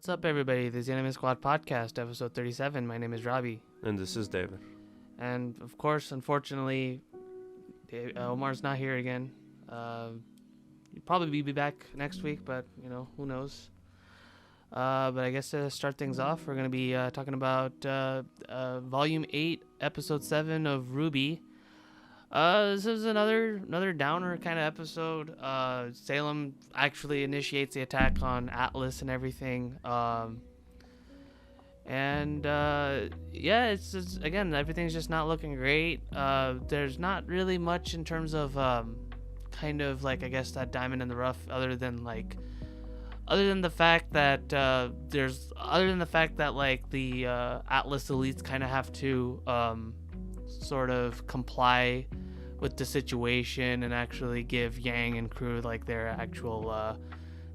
What's up, everybody? This is the Anime Squad Podcast, episode 37. My name is Robbie. And this is David. And, of course, unfortunately, Omar's not here again. He'll probably be back next week, but, you know, who knows. But I guess to start things off, we're going to be talking about Volume 8, Episode 7 of RWBY. This is another downer kind of episode. Salem actually initiates the attack on Atlas and everything. Yeah, it's just, again, everything's just not looking great. There's not really much in terms of kind of like, I guess, that diamond in the rough, other than the fact that the Atlas elites kind of have to sort of comply with the situation and actually give Yang and crew like their actual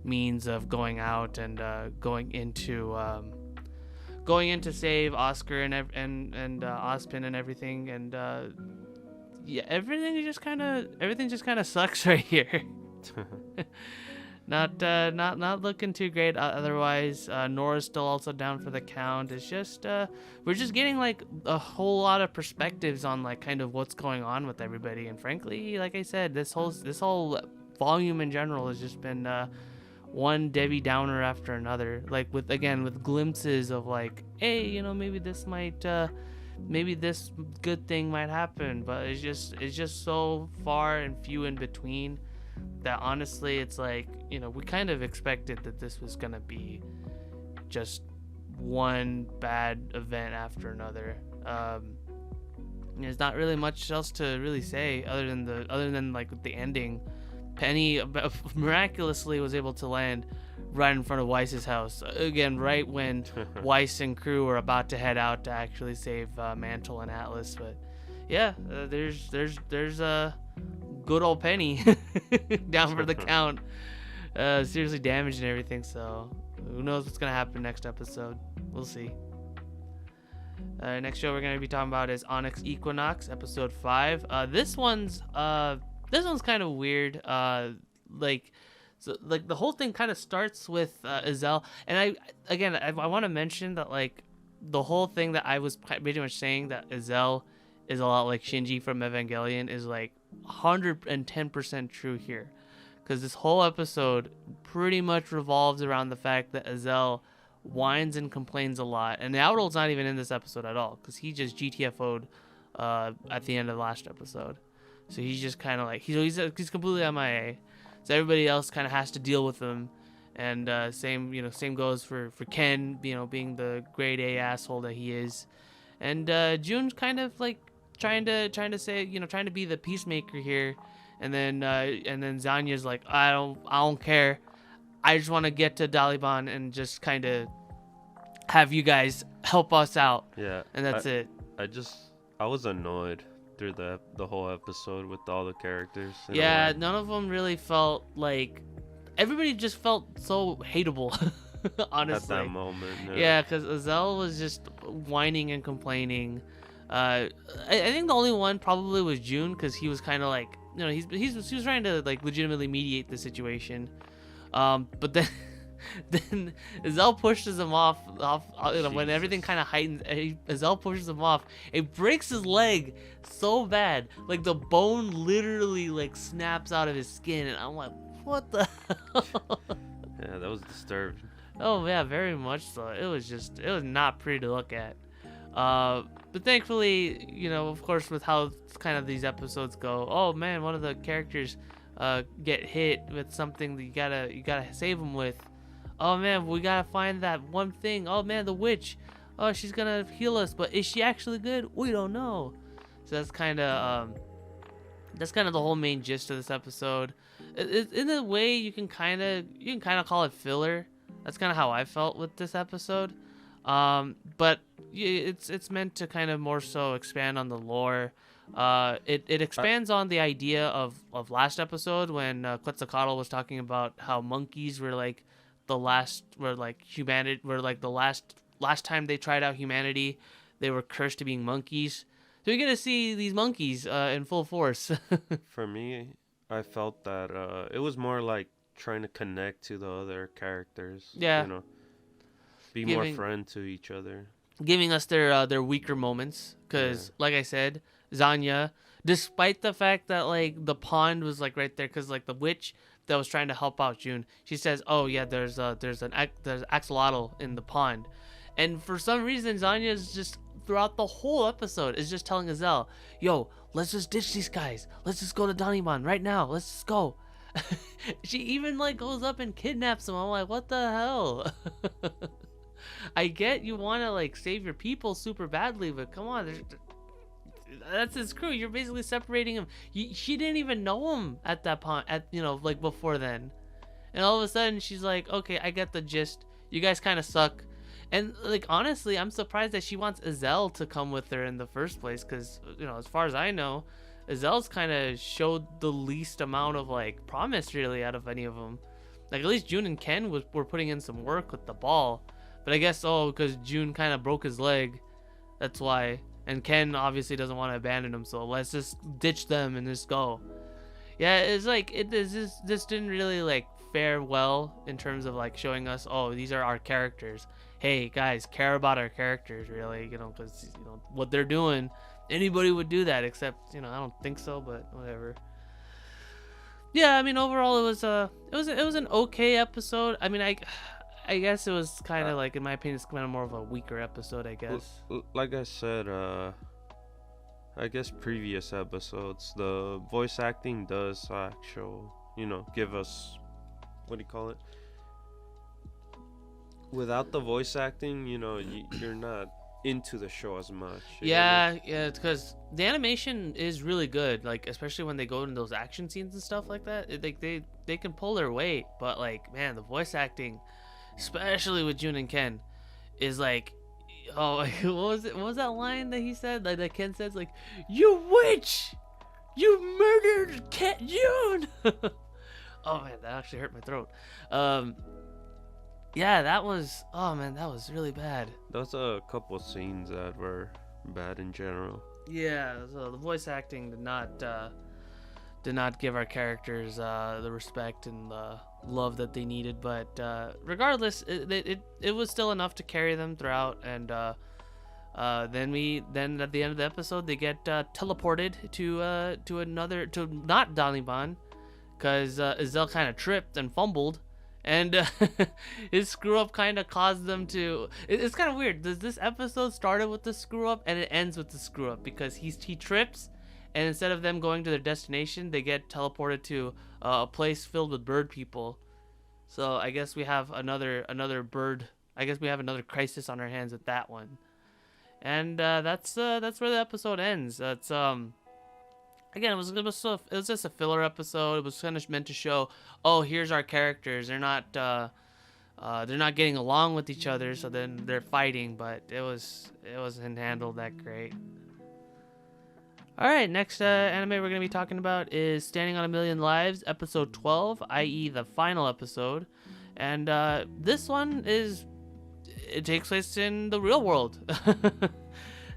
means of going out and going in to save Oscar and Ozpin and everything, and yeah, everything just kind of sucks right here. Not looking too great otherwise. Nora's still also down for the count. It's just we're just getting like a whole lot of perspectives on like kind of what's going on with everybody, and frankly, like I said, this whole volume in general has just been one Debbie Downer after another, like with glimpses of like, hey, you know, maybe this good thing might happen, but it's just so far and few in between that honestly it's like, you know, we kind of expected that this was gonna be just one bad event after another. There's not really much else to really say other than like the ending. Penny miraculously was able to land right in front of Weiss's house again, right when Weiss and crew were about to head out to actually save Mantle and Atlas. But yeah, there's good old Penny down for the count, seriously damaged and everything, so who knows what's gonna happen next episode. We'll see. Next show we're gonna be talking about is Onyx Equinox, episode 5. This one's kind of weird. Like the whole thing kind of starts with Azel, and I want to mention that like the whole thing that I was pretty much saying, that Azel is a lot like Shinji from Evangelion, is like 110% true here, because this whole episode pretty much revolves around the fact that Azel whines and complains a lot, and the Outworld's not even in this episode at all, because he just GTFO'd at the end of the last episode, so he's just kind of like he's completely MIA, so everybody else kind of has to deal with him, and same goes for Ken, you know, being the grade A asshole that he is, and June's kind of like trying to say, you know, trying to be the peacemaker here, and then Zanya's like, I don't care, I just want to get to Daliban and just kind of have you guys help us out. Yeah, and that's it. I was annoyed through the whole episode with all the characters. Yeah, none of them really felt like, everybody just felt so hateable. Honestly, at that moment. Yeah, because Azel was just whining and complaining. I think the only one probably was June, because he was kind of like, you know, he was trying to like legitimately mediate the situation, but then Azel pushes him off, you know, when everything kind of heightens. Azel pushes him off. It breaks his leg so bad, like the bone literally like snaps out of his skin, and I'm like, what the hell? Yeah, that was disturbing. Oh yeah, very much so. It was not pretty to look at. But thankfully, you know, of course, with how kind of these episodes go, oh man, one of the characters get hit with something that you gotta save them with. Oh man, we gotta find that one thing. Oh man, the witch. Oh, she's gonna heal us, but is she actually good? We don't know. So that's kind of the whole main gist of this episode. In a way, you can kind of call it filler. That's kind of how I felt with this episode. But it's meant to kind of more so expand on the lore. It expands on the idea of last episode when Quetzalcoatl was talking about how monkeys were like the last time they tried out humanity, they were cursed to being monkeys. So you're gonna see these monkeys in full force. For me, I felt that it was more like trying to connect to the other characters. Yeah. You know? Be more friend to each other. Giving us their weaker moments. Because, like I said, Zanya, despite the fact that, like, the pond was, like, right there, because, like, the witch that was trying to help out June, she says, oh, yeah, there's axolotl in the pond. And for some reason, Zanya is just, throughout the whole episode, is just telling Azel, yo, let's just ditch these guys. Let's just go to Danimon right now. Let's just go. She even, like, goes up and kidnaps him. I'm like, what the hell? I get you want to, like, save your people super badly, but come on, that's his crew. You're basically separating him. She didn't even know him at that point, like, before then. And all of a sudden, she's like, okay, I get the gist. You guys kind of suck. And, like, honestly, I'm surprised that she wants Azel to come with her in the first place, because, as far as I know, Azel's kind of showed the least amount of, like, promise, really, out of any of them. Like, at least June and Ken were putting in some work with the ball. But I guess, because June kind of broke his leg, that's why. And Ken obviously doesn't want to abandon him, so let's just ditch them and just go. Yeah, it's like, this didn't really, like, fare well in terms of, like, showing us, oh, these are our characters. Hey, guys, care about our characters, really, because, what they're doing, anybody would do that, except, I don't think so, but whatever. Yeah, I mean, overall, it was an okay episode. I mean, I guess it was kind of like, in my opinion, it's kind of more of a weaker episode, I guess. Like I said, I guess previous episodes, the voice acting does actually, give us, what do you call it? Without the voice acting, you're not into the show as much. Yeah, it's because the animation is really good, like, especially when they go into those action scenes and stuff like that. Like, they can pull their weight, but, like, man, the voice acting, especially with Jun and Ken, is like, oh, what was that line that he said, like, that Ken says, like, you witch, you murdered Jun. Oh man, that actually hurt my throat. Yeah, that was, oh man, that was really bad. There's a couple scenes that were bad in general. Yeah, so the voice acting did not give our characters the respect and the love that they needed, but regardless, it was still enough to carry them throughout. And then at the end of the episode, they get teleported to not Danimon, because Azel kind of tripped and fumbled. And his screw up kind of caused them to. It's kind of weird. This episode started with the screw up and it ends with the screw up, because he trips, and instead of them going to their destination, they get teleported to a place filled with bird people. So I guess we have another bird. I guess we have another crisis on our hands with that one. And that's where the episode ends. That's Again, it was just a filler episode. It was kind of meant to show, oh, here's our characters. They're not getting along with each other, so then they're fighting. But it wasn't handled that great. All right, next anime we're gonna be talking about is Standing on a Million Lives, episode 12, i.e. the final episode, and this one takes place in the real world.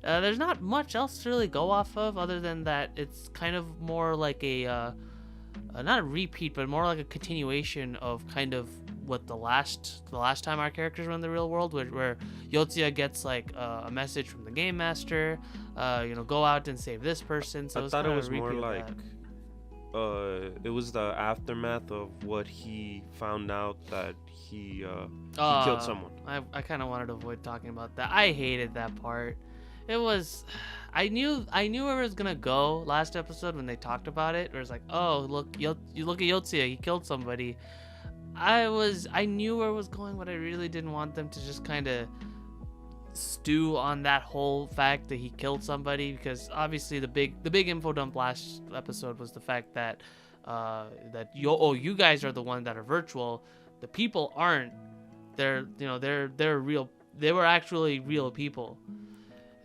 There's not much else to really go off of other than that it's kind of more like not a repeat, but more like a continuation of kind of what the last time our characters were in the real world, where Yotsuya gets like a message from the game master, go out and save this person. So I thought it was more like it was the aftermath of what he found out that he killed someone. I kind of wanted to avoid talking about that. I hated that part. It was, I knew where it was gonna go last episode when they talked about it. Where it's like, oh, look, you look at Yotsuya, he killed somebody. I knew where it was going, but I really didn't want them to just kind of stew on that whole fact that he killed somebody, because obviously the big info dump last episode was the fact that you guys are the one that are virtual, the people aren't. They're real. They were actually real people.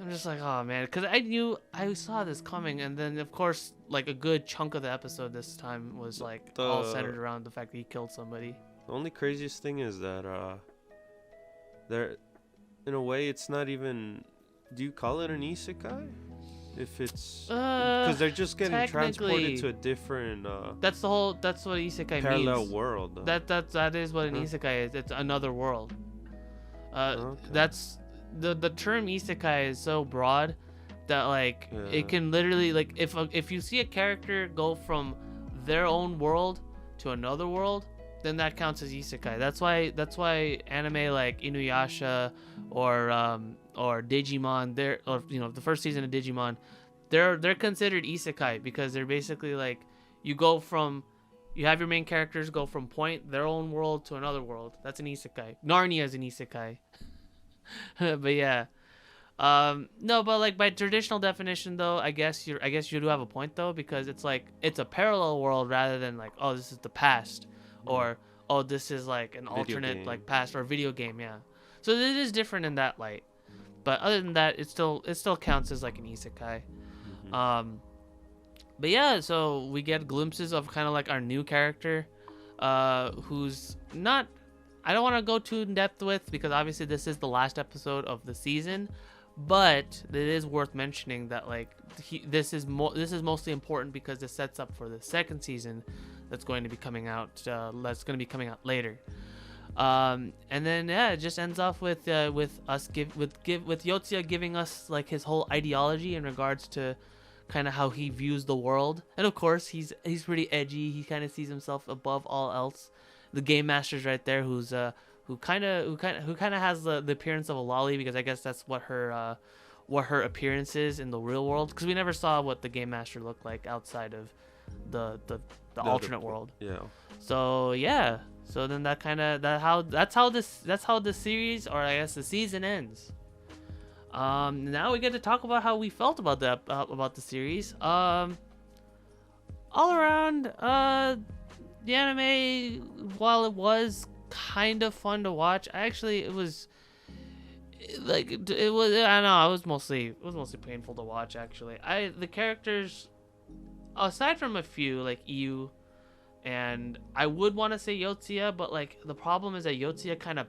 I'm just like, oh man, because I saw this coming, and then of course, like a good chunk of the episode this time was like all centered around the fact that he killed somebody. The only craziest thing is that there, in a way, it's not even. Do you call it an isekai? If it's because they're just getting transported to a different. That's what isekai parallel means. World. That is what an isekai is. It's another world. That's the term isekai is so broad that like it can literally like if you see a character go from their own world to another world, then that counts as isekai. That's why anime like Inuyasha or Digimon, the first season of Digimon, they're considered isekai because they're basically like you have your main characters go from their own world to another world. That's an isekai. Narnia is an isekai. But yeah. No, but like by traditional definition though, I guess you do have a point though, because it's like it's a parallel world rather than like, oh, this is the past, or oh, this is like an alternate like past or video game, yeah. So it is different in that light. But other than that, it still counts as like an isekai. But yeah, so we get glimpses of kind of like our new character, who's not, I don't want to go too in depth with, because obviously this is the last episode of the season, but it is worth mentioning that like this is mostly important because this sets up for the second season that's going to be coming out. Later. And then yeah, it just ends off with Yotsuya giving us like his whole ideology in regards to kind of how he views the world, and of course he's pretty edgy. He kind of sees himself above all else. The game master's right there, who kind of has the appearance of a lolly, because I guess that's what her appearance is in the real world, because we never saw what the game master looked like outside of the alternate world. Yeah. So yeah. So then that's how the series, or I guess the season, ends. Now we get to talk about how we felt about the series. All around, the anime, while it was kind of fun to watch, it was mostly painful to watch. Actually, the characters, aside from a few like Iu, and I would want to say Yotsuya, but like the problem is that Yotsuya kind of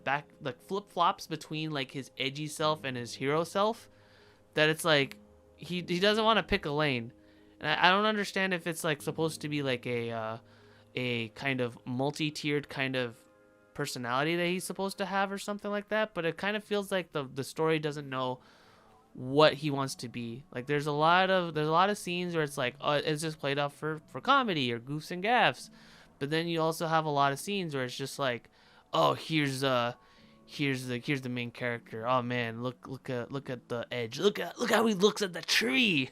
flip-flops between like his edgy self and his hero self, that it's like he doesn't want to pick a lane, and I don't understand if it's like supposed to be like a kind of multi-tiered kind of personality that he's supposed to have or something like that, but it kind of feels like the story doesn't know what he wants to be. Like there's a lot of scenes where it's like, oh, it's just played off for comedy or goofs and gaffs, but then you also have a lot of scenes where it's just like, oh, here's the main character. Oh man, look at the edge. Look how he looks at the tree.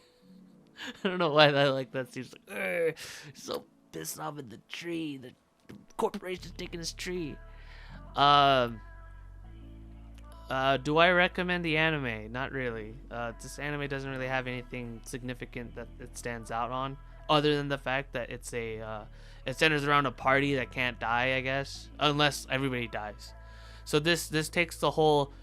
I don't know why I like that scene. He's like, so pissed off at the tree. The corporation's taking his tree. Do I recommend the anime? Not really. This anime doesn't really have anything significant that it stands out on, other than the fact that it centers around a party that can't die, I guess, unless everybody dies. So this takes the whole,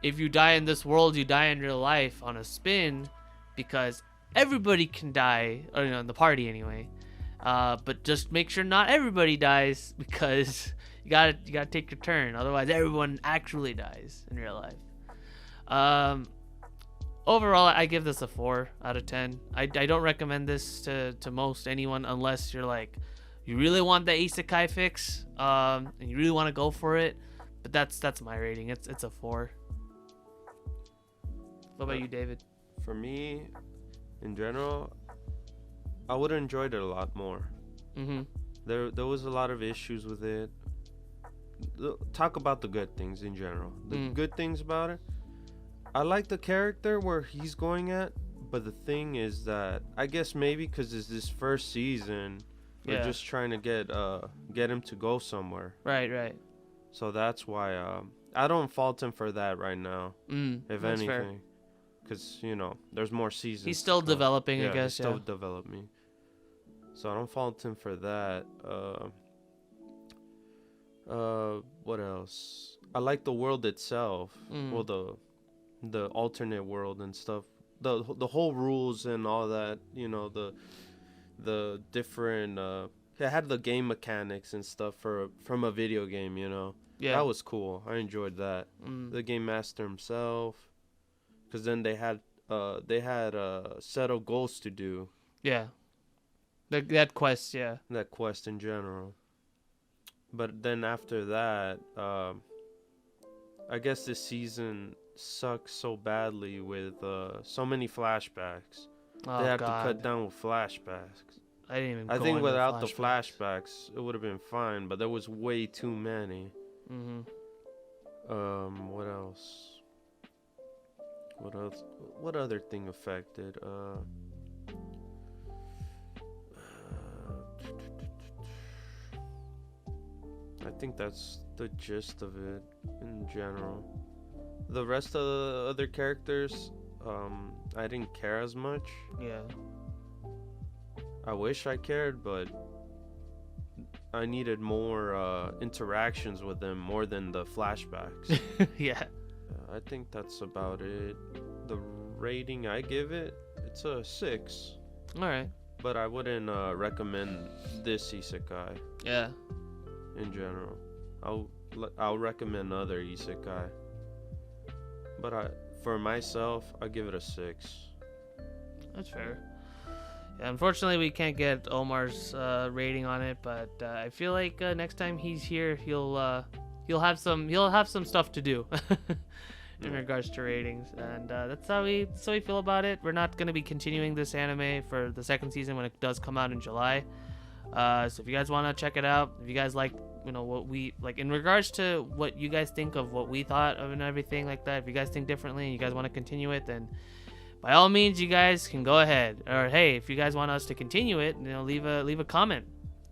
if you die in this world, you die in real life, on a spin, because everybody can die, or in the party anyway. But just make sure not everybody dies, because you gotta take your turn, otherwise everyone actually dies in real life. Overall, I give this a 4 out of 10. I don't recommend this to most anyone, unless you're like, you really want the isekai fix, and you really want to go for it. But that's my rating. It's a 4. What about you, David? For me, in general, I would have enjoyed it a lot more. There was a lot of issues with it. Talk about the good things in general. The good things about it, I like the character where he's going at, but the thing is that I guess maybe because it's this first season, we're just trying to get him to go somewhere. Right. So that's why I don't fault him for that right now. If anything, because there's more seasons. He's still developing, I guess. He's still developing. So I don't fault him for that. What else? I like the world itself. Well, the alternate world and stuff. The whole rules and all that. The different. It had the game mechanics and stuff from a video game. Yeah, that was cool. I enjoyed that. The game master himself, because then they had a set of goals to do. Yeah. That quest, yeah. That quest in general. But then after that, I guess this season sucks so badly with so many flashbacks. They had to cut down with flashbacks. I didn't even. I think without the flashbacks, it would have been fine, but there was way too many. What else? What other thing affected? I think that's the gist of it in general. The rest of the other characters, I didn't care as much. Yeah. I wish I cared, but I needed more interactions with them more than the flashbacks. Yeah. I think that's about it. The rating I give it, it's a 6. All right. But I wouldn't recommend this isekai. Yeah. In general, I'll recommend other isekai. But for myself, I give it a 6. That's fair. Yeah, unfortunately, we can't get Omar's rating on it, but I feel like next time he's here, he'll have some stuff to do in regards to ratings, and that's how we feel about it. We're not gonna be continuing this anime for the second season when it does come out in July. So if you guys want to check it out, if you guys like, what we like in regards to what you guys think of what we thought of and everything like that, if you guys think differently and you guys want to continue it, then by all means you guys can go ahead. Or hey, if you guys want us to continue it, leave a comment,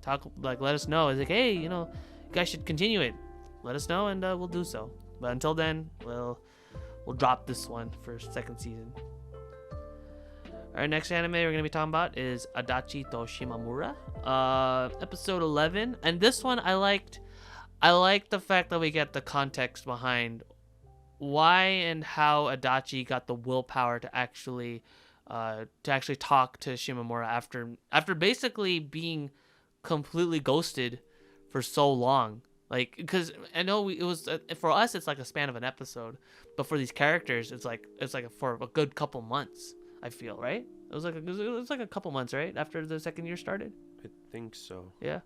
let us know. It's like, hey, you guys should continue it. Let us know and we'll do so. But until then, we'll drop this one for second season. Our next anime we're going to be talking about is Adachi to Shimamura, episode 11. And this one I liked the fact that we get the context behind why and how Adachi got the willpower to actually talk to Shimamura after basically being completely ghosted for so long. Like, because I know it was for us it's like a span of an episode, but for these characters it's like for a good couple months. I feel, right? It was like a couple months, right, after the second year started. I think so. Yeah.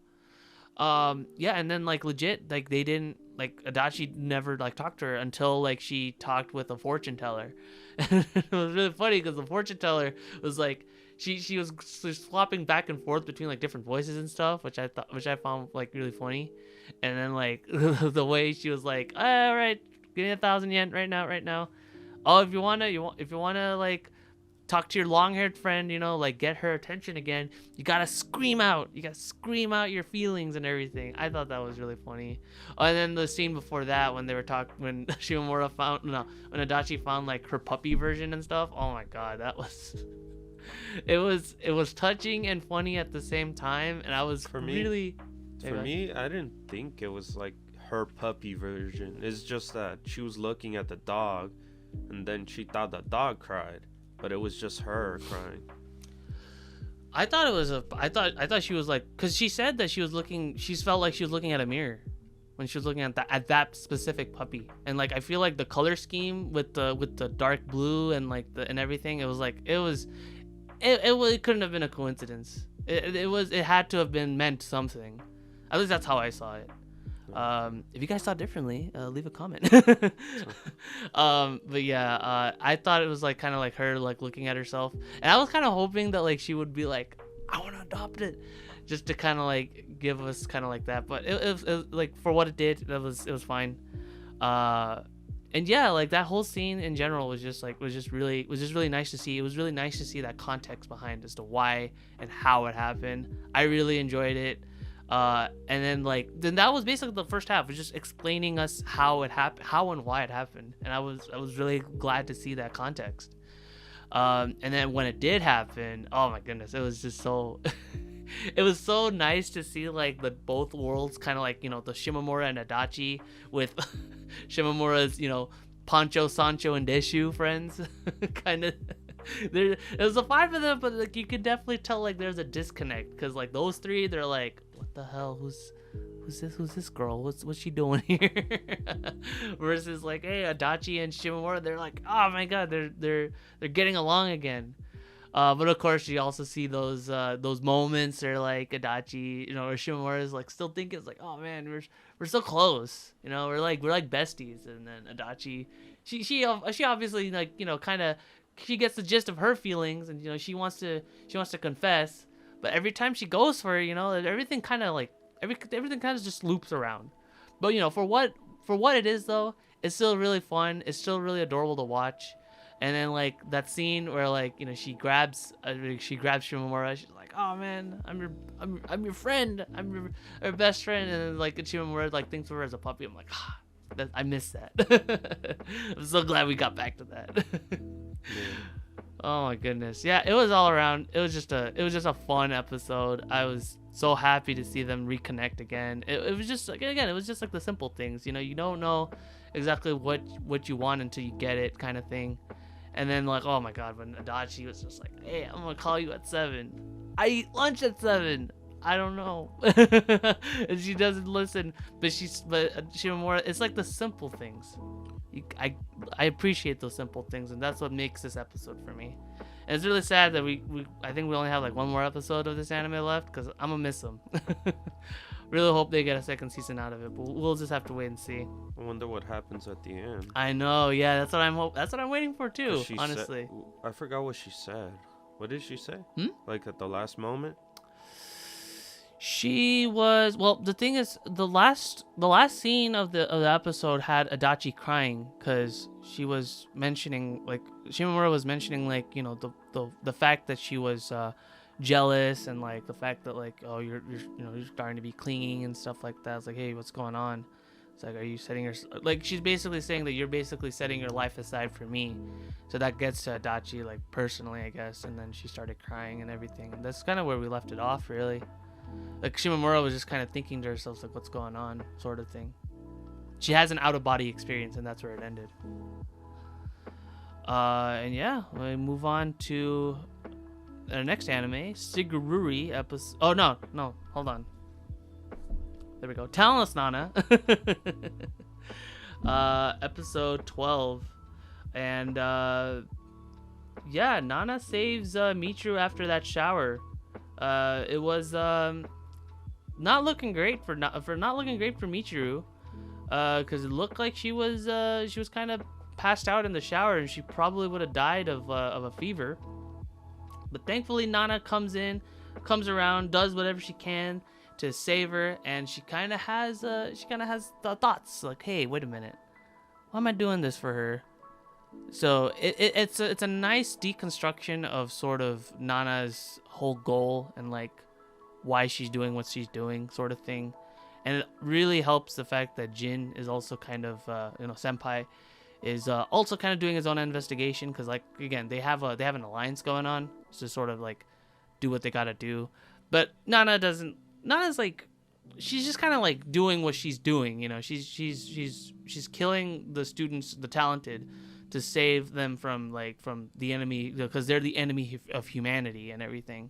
Yeah, and then like legit, like they didn't Adachi never talked to her until she talked with a fortune teller. And it was really funny because the fortune teller was like she was swapping back and forth between different voices and stuff, which I found really funny. And then the way she was like, all right, give me 1,000 yen right now. Oh, if you wanna talk to your long-haired friend, get her attention again, you gotta scream out your feelings and everything. I thought that was really funny. Oh, and then the scene before that when when Shimamura when Adachi found her puppy version and stuff. Oh my god, that was it was touching and funny at the same time. And I was me, I didn't think it was her puppy version. It's just that she was looking at the dog and then she thought the dog cried. But it was just her crying. I thought she was because she said that she felt like she was looking at a mirror when she was looking at that specific puppy. And I feel like the color scheme with the dark blue and and everything, it couldn't have been a coincidence. It had to have been meant something. At least that's how I saw it. If you guys thought differently, leave a comment. But yeah, I thought it was kind of her looking at herself, and I was kind of hoping that she would be I want to adopt it, just to kind of give us kind of that. But it was for what it did, it was fine. And yeah, that whole scene in general was just really nice to see. It was really nice to see that context behind as to why and how it happened. I really enjoyed it. And then that was basically the first half, was just explaining us how it happened, how and why it happened, and I was really glad to see that context. And then when it did happen, oh my goodness, it was just so it was so nice to see the both worlds kind of the Shimamura and Adachi with Shimamura's Pancho, Sancho, and Deshu friends kind of. There was a 5 of them, but you could definitely tell there's a disconnect because those 3, they're what the hell, who's this girl, what's she doing here? Versus hey, Adachi and Shimamura, they're oh my god, they're getting along again. But of course, you also see those moments where like Adachi, or Shimamura is like still thinking, it's like, oh man, we're so close, we're like besties. And then Adachi, she obviously like kind of she gets the gist of her feelings, and she wants to confess, but every time she goes for it, everything kind of like everything kind of just loops around. But for what it is though, it's still really fun. It's still really adorable to watch. And then like that scene where like she grabs Shimamura. She's like, "Oh man, I'm your friend. I'm your best friend." And then like Shimamura like thinks of her as a puppy. I'm like, I miss that. I'm so glad we got back to that. Oh my goodness, yeah, it was all around. It was just a fun episode. I was so happy to see them reconnect again. It was just like, again, it was just like the simple things. You don't know exactly what you want until you get it, kind of thing. And then like, oh my god, when Adachi was just like, "Hey, I'm gonna call you at 7. I eat lunch at 7. I don't know." And she doesn't listen, but Shimamura, it's like the simple things. I appreciate those simple things, and that's what makes this episode for me. And it's really sad that I think we only have like one more episode of this anime left, because I'm gonna miss them. Really hope they get a second season out of it, but we'll just have to wait and see. I wonder what happens at the end. I know, yeah, that's what I'm waiting for too, honestly. I forgot what she said. What did she say? Like at the last moment? She was, well, the thing is, the last scene of the episode had Adachi crying, because she was mentioning, like, Shimamura was mentioning, like, the fact that she was jealous, and like the fact that like, oh, you're starting to be clingy and stuff like that. It's like, hey, what's going on? It's like, are you setting your, like, she's basically saying that you're basically setting your life aside for me. So that gets to Adachi, like, personally, I guess. And then she started crying and everything. And that's kind of where we left it off, really. Like, Shimamura was just kind of thinking to herself, like, what's going on, sort of thing. She has an out-of-body experience, and that's where it ended. And yeah, we move on to our next anime, Sigrdrifa episode. Oh, no, hold on. There we go. Talentless Nana. Episode 12. And, yeah, Nana saves Michiru after that shower. It was not looking great for Michiru, because it looked like she was kind of passed out in the shower, and she probably would have died of a fever. But thankfully, Nana comes around, does whatever she can to save her, and she kind of has the thoughts like, hey, wait a minute, why am I doing this for her? So it's a nice deconstruction of sort of Nana's whole goal and like why she's doing what she's doing, sort of thing. And it really helps the fact that Jin is also kind of senpai is also kind of doing his own investigation, because like, again, they have an alliance going on to sort of like do what they gotta do. But Nana's like, she's just kind of like doing what she's doing, she's killing the students, the talented, to save them from the enemy, because they're the enemy of humanity and everything.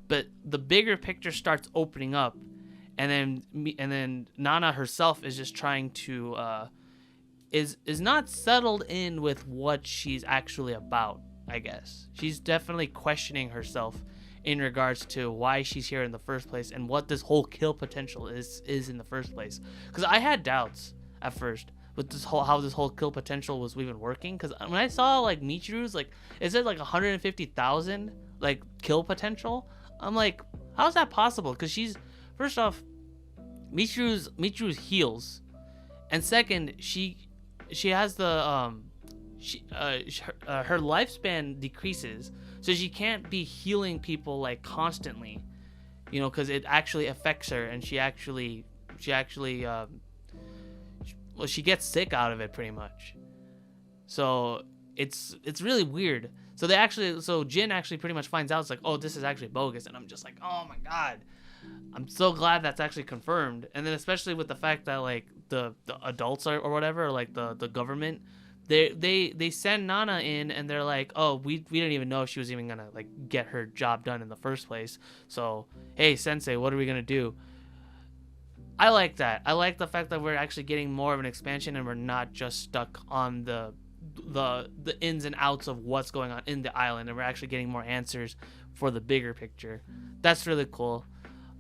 But the bigger picture starts opening up, and then Nana herself is just trying to is not settled in with what she's actually about, I guess. She's definitely questioning herself in regards to why she's here in the first place and what this whole kill potential is in the first place. Because I had doubts at first with how this whole kill potential was even working. Because when I saw like Michiru's, like, it said like 150,000 like kill potential, I'm like, how's that possible? Because she's, first off, Michiru's heals, and second, she has the her lifespan decreases, so she can't be healing people like constantly, because it actually affects her, and she gets sick out of it pretty much. So it's really weird. So Jin actually pretty much finds out, it's like, oh, this is actually bogus, and I'm just like, oh my god, I'm so glad that's actually confirmed. And then especially with the fact that like the adults or whatever, or like the government, they send Nana in, and they're like, oh, we didn't even know if she was even gonna like get her job done in the first place. So hey, Sensei, what are we gonna do? I like that. I like the fact that we're actually getting more of an expansion, and we're not just stuck on the the ins and outs of what's going on in the island, and we're actually getting more answers for the bigger picture. That's really cool.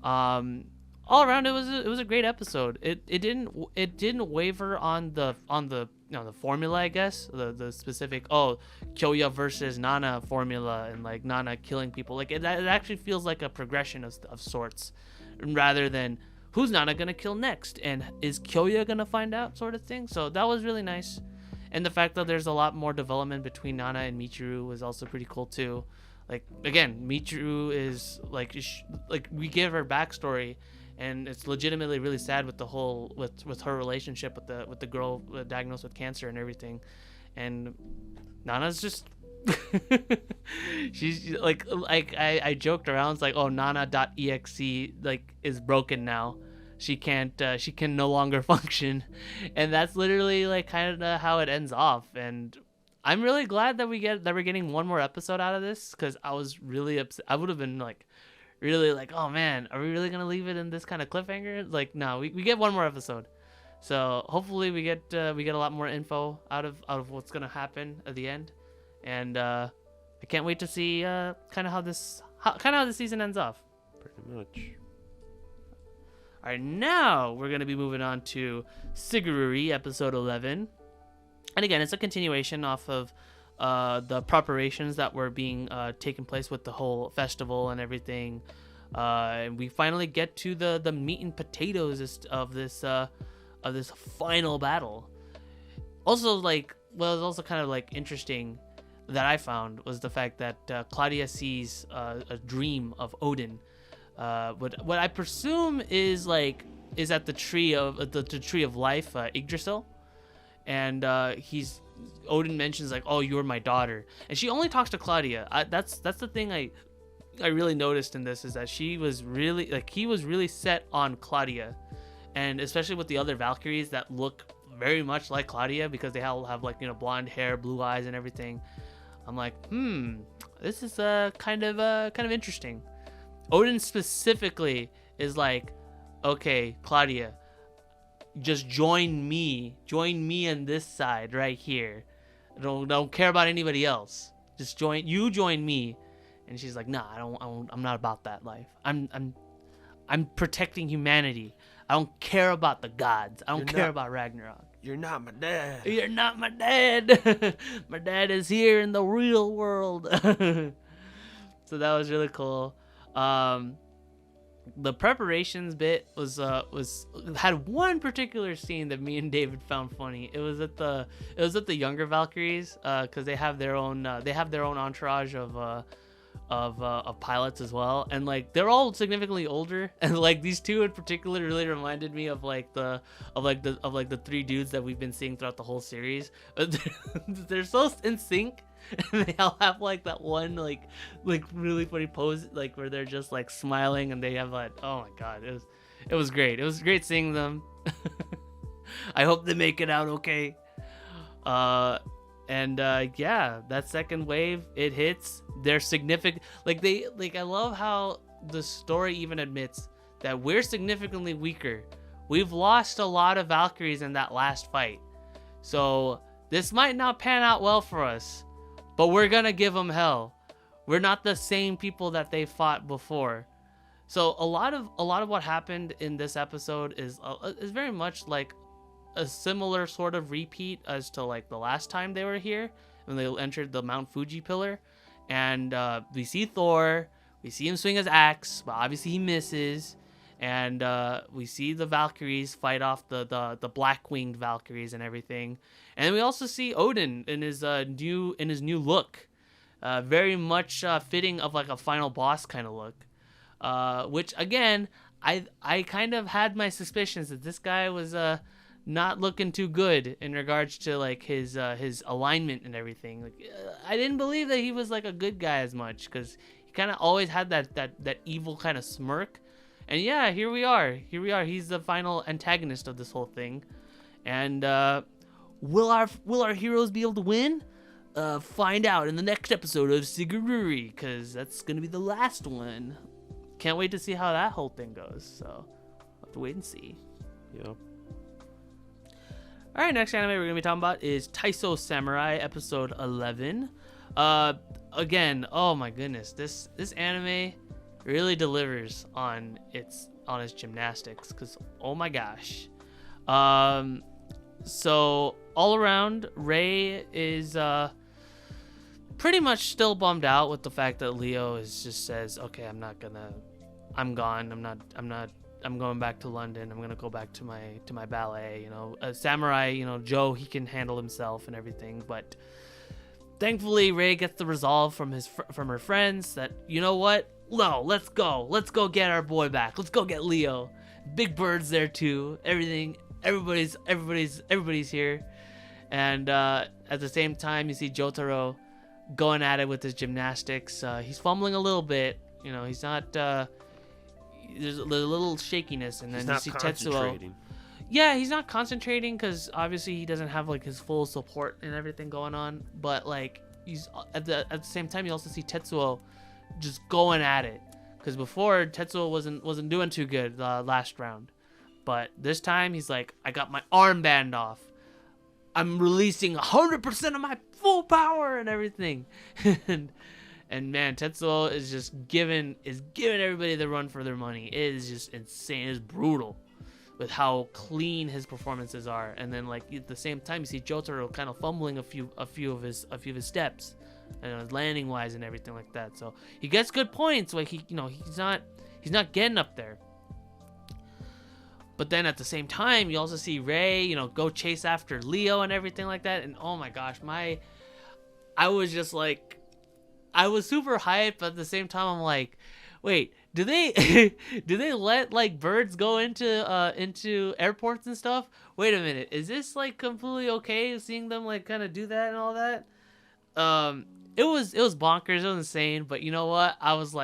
All around, it was a great episode. It didn't waver on the the formula, I guess, the specific Kyoya versus Nana formula, and like Nana killing people. Like it actually feels like a progression of sorts, rather than who's Nana gonna kill next and is Kyoya gonna find out, sort of thing. So that was really nice. And the fact that there's a lot more development between Nana and Michiru was also pretty cool too. Like again, Michiru is like we give her backstory, and it's legitimately really sad with the whole with her relationship with the girl diagnosed with cancer and everything. And Nana's just she's like I joked around, it's like, oh, Nana.exe like is broken now. She can no longer function, and that's literally like kind of how it ends off. And I'm really glad that we're getting one more episode out of this, because I was really upset. I would have been like really like, oh man, are we really gonna leave it in this kind of cliffhanger? Like, no, we get one more episode, so hopefully we get a lot more info out of what's gonna happen at the end. And I can't wait to see kind of how this season ends off. Pretty much. All right, now we're going to be moving on to Sigurdrifa, episode 11. And again, it's a continuation off of the preparations that were being taken place with the whole festival and everything. And we finally get to the meat and potatoes of this final battle. Also, like, well, it's also kind of like interesting that I found was the fact that Claudia sees a dream of Odin. What I presume is at the tree of the tree of life, Yggdrasil, and Odin mentions like, oh, you're my daughter, and she only talks to Claudia. That's the thing I really noticed in this, is that he was really set on Claudia, and especially with the other Valkyries that look very much like Claudia, because they all have like, blonde hair, blue eyes, and everything. I'm like, this is kind of interesting. Odin specifically is like, okay, Claudia, just join me on this side right here. Don't care about anybody else. Just join me. And she's like, nah, I'm not about that life. I'm protecting humanity. I don't care about the gods. I don't care about Ragnarok. You're not my dad. You're not my dad. My dad is here in the real world. So that was really cool. The preparations bit had one particular scene that me and David found funny. It was at the younger Valkyries, because they have their own entourage of pilots as well, and like they're all significantly older, and like these two in particular really reminded me of the three dudes that we've been seeing throughout the whole series. They're so in sync. And they all have like that one like really funny pose, like where they're just like smiling, and they have like, oh my god, it was great. It was great seeing them. I hope they make it out okay. Yeah, that second wave, it hits. They're significant. I love how the story even admits that we're significantly weaker. We've lost a lot of Valkyries in that last fight, so this might not pan out well for us. But we're gonna give them hell. We're not the same people that they fought before. So a lot of what happened in this episode is very much like a similar sort of repeat as to like the last time they were here, when they entered the Mount Fuji pillar. And we see Thor. We see him swing his axe, but obviously he misses. And we see the Valkyries fight off the black-winged Valkyries and everything. And then we also see Odin in his new look, very much fitting of like a final boss kind of look. Which again, I kind of had my suspicions that this guy was not looking too good in regards to like his alignment and everything. Like I didn't believe that he was like a good guy as much, because he kind of always had that evil kind of smirk. And yeah, here we are. He's the final antagonist of this whole thing. And will our heroes be able to win? Find out in the next episode of Sigurdrifa, because that's gonna be the last one. Can't wait to see how that whole thing goes. So we'll have to wait and see. Yep. All right, next anime we're gonna be talking about is Taisō-Zamurai episode 11. Again, oh my goodness, this anime really delivers on its gymnastics, because oh my gosh. So all around, Ray is pretty much still bummed out with the fact that Leo just says, okay, I'm gone. I'm going back to London. I'm gonna go back to my ballet. You know, Samurai. You know, Joe, he can handle himself and everything. But thankfully, Ray gets the resolve from her friends that, you know what? No, let's go get our boy back. Let's go get Leo. Big Bird's there too. Everybody's here. And at the same time, you see Jotaro going at it with his gymnastics. He's fumbling a little bit. You know, he's not. There's a little shakiness, and then you see Tetsuo. Yeah, he's not concentrating because obviously he doesn't have like his full support and everything going on. But like he's at the same time, you also see Tetsuo just going at it, because before Tetsuo wasn't doing too good last round, but this time he's like, I got my armband off. I'm releasing 100% of my full power and everything. And man, Tetsuo is just giving everybody the run for their money. It is just insane. It's brutal with how clean his performances are. And then like at the same time, you see Jotaro kind of fumbling a few of his steps, and landing wise and everything like that. So he gets good points. Like he's not getting up there. But then at the same time, you also see Ray, go chase after Leo and everything like that. And oh my gosh, I was just like, I was super hyped, but at the same time, I'm like, wait, do they let like birds go into airports and stuff? Wait a minute, is this like completely okay seeing them like kind of do that and all that? It was bonkers, it was insane, but you know what? I was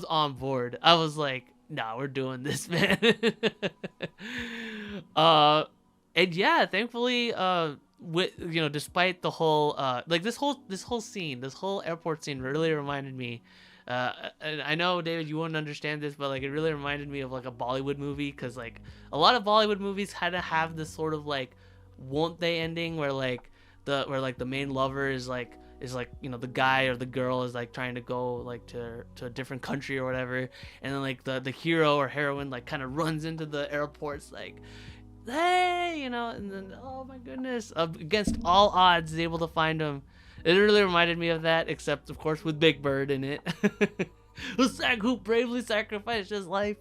on board. I was like, nah, we're doing this, man. And yeah, thankfully, despite the whole this whole scene, this whole airport scene really reminded me, and I know, David, you wouldn't understand this, but like it really reminded me of like a Bollywood movie, because like a lot of Bollywood movies had to have this sort of like won't they ending where the main lover is the guy or the girl is like trying to go like to a different country or whatever, and then like the hero or heroine like kind of runs into the airports like, hey, and then oh my goodness, against all odds is able to find him. It really reminded me of that, except of course with Big Bird in it. Who bravely sacrificed his life.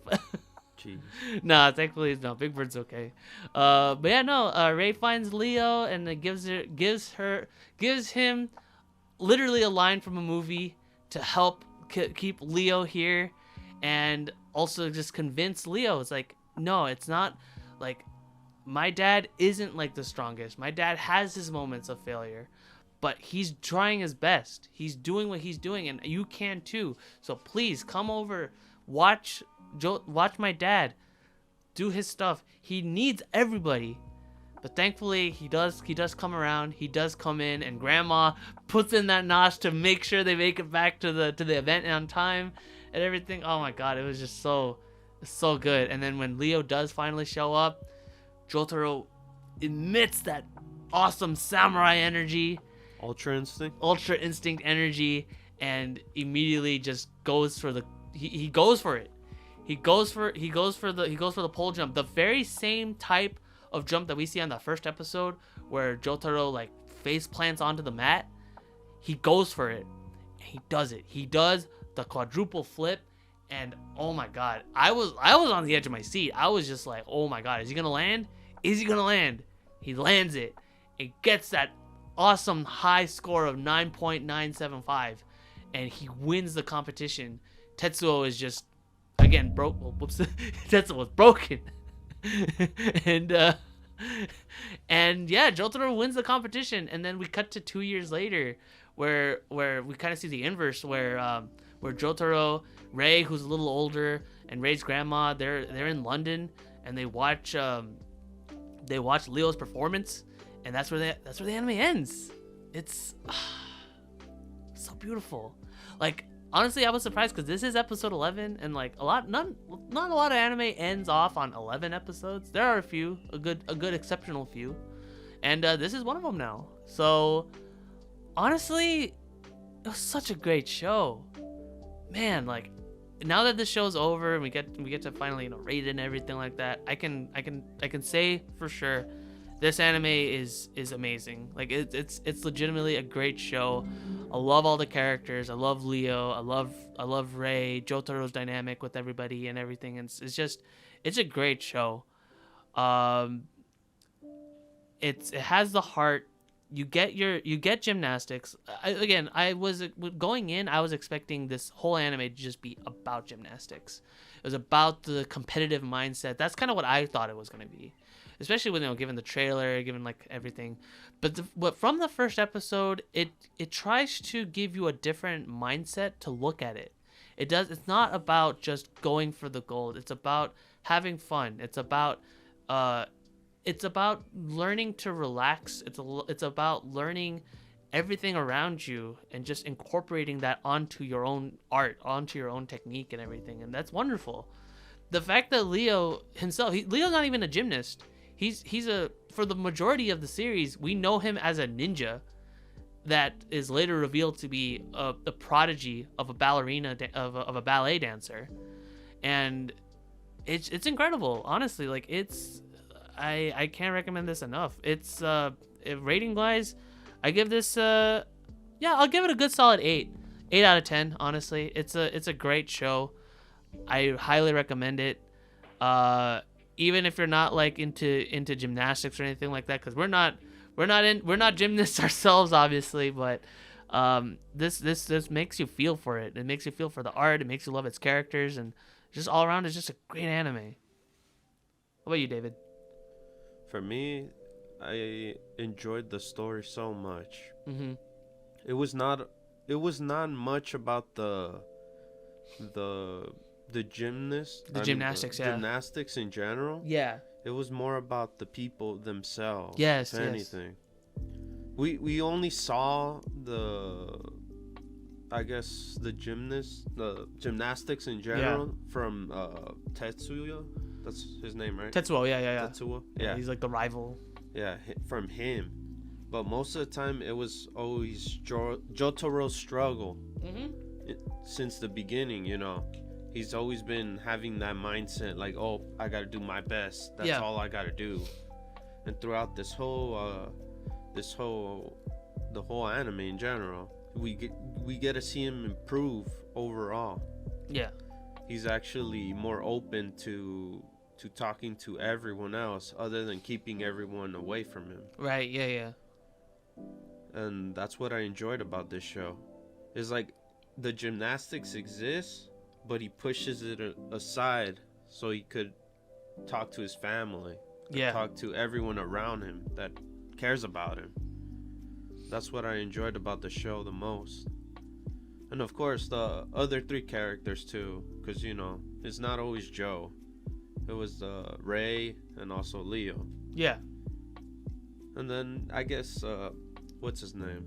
Jeez. Nah, thankfully no, Big Bird's okay. But yeah, no, Ray finds Leo and it gives him literally a line from a movie to help keep Leo here, and also just convince Leo. It's like, no, it's not like, my dad isn't like the strongest. My dad has his moments of failure, but he's trying his best. He's doing what he's doing, and you can too. So please come over, watch my dad do his stuff. He needs everybody. But thankfully, he does come around. He does come in, and Grandma puts in that notch to make sure they make it back to the event on time and everything. Oh my god, it was just so good. And then when Leo does finally show up, Jotaro emits that awesome samurai energy, Ultra Instinct energy, and immediately just goes for he goes for it. He goes for the pole jump, the very same type of jump that we see on the first episode where Jotaro like face plants onto the mat. He goes for it, and he does it. He does the quadruple flip, and oh my god, I was on the edge of my seat. I was just like, oh my god, is he gonna land? He lands it. It gets that awesome high score of 9.975, and he wins the competition. Tetsuo is just again broke. Well, whoops, Tetsuo was broken. and yeah, Jotaro wins the competition, and then we cut to 2 years later, where we kind of see the inverse, where Jotaro, Ray, who's a little older, and Ray's grandma, they're in London, and they watch Leo's performance, and that's where the anime ends. It's so beautiful. Like, honestly, I was surprised because this is episode 11, and like not a lot of anime ends off on 11 episodes. There are a few, a good exceptional few, and this is one of them now. So honestly, it was such a great show, man. Like, now that this show's over and we get to finally, rate it and everything like that, I can say for sure this anime is amazing. Like, it's legitimately a great show. I love all the characters. I love Leo. I love Ray, Jotaro's dynamic with everybody and everything. And it's a great show. It has the heart. You get gymnastics. I was going in, I was expecting this whole anime to just be about gymnastics. It was about the competitive mindset. That's kind of what I thought it was going to be, especially when, given the trailer, given like everything. But from the first episode, it tries to give you a different mindset to look at it. It's not about just going for the gold. It's about having fun. It's about learning to relax. It's about learning everything around you and just incorporating that onto your own art, onto your own technique and everything. And that's wonderful. The fact that Leo himself, Leo's not even a gymnast. For the majority of the series, we know him as a ninja that is later revealed to be a prodigy of a ballerina, of a ballet dancer. And it's incredible, honestly. Like, I can't recommend this enough. It's rating wise, I give this I'll give it a good solid 8 out of 10. Honestly, it's a great show. I highly recommend it. Even if you're not like into gymnastics or anything like that, because we're not gymnasts ourselves, obviously, but this makes you feel for it. It makes you feel for the art. It makes you love its characters, and just all around, it's just a great anime. What about you, David? For me, I enjoyed the story so much. Mm-hmm. It was not much about the gymnastics in general. Yeah. It was more about the people themselves. Yes. If anything. We only saw the gymnastics in general from Tetsuya. That's his name, right? Tetsuo, yeah. Tetsuo, yeah. He's like the rival. Yeah, from him. But most of the time, it was always Jotaro's struggle. Mm-hmm. Since the beginning, he's always been having that mindset, like, oh, I gotta do my best. That's all I gotta do. And throughout the whole anime in general, we get to see him improve overall. Yeah. He's actually more open to talking to everyone else other than keeping everyone away from him. Right, yeah. And that's what I enjoyed about this show. It's like the gymnastics exists, but he pushes it aside so he could talk to his family. Yeah. Talk to everyone around him that cares about him. That's what I enjoyed about the show the most. And of course, the other 3 characters too, because, it's not always Joe. It was Ray and also Leo. Yeah. And then, I guess, what's his name?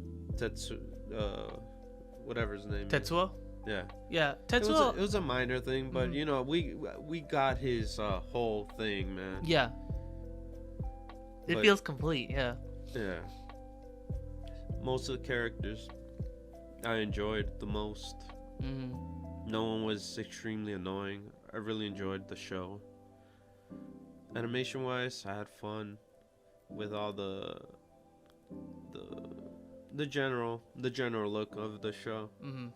Whatever his name Tetsuo? is. Yeah. Yeah, Tetsuo. It was a minor thing, but, we got his whole thing, man. Yeah. It feels complete, yeah. Yeah. Most of the characters I enjoyed the most. Mm-hmm. No one was extremely annoying. I really enjoyed the show. Animation wise, I had fun with all the general look of the show. Mm-hmm.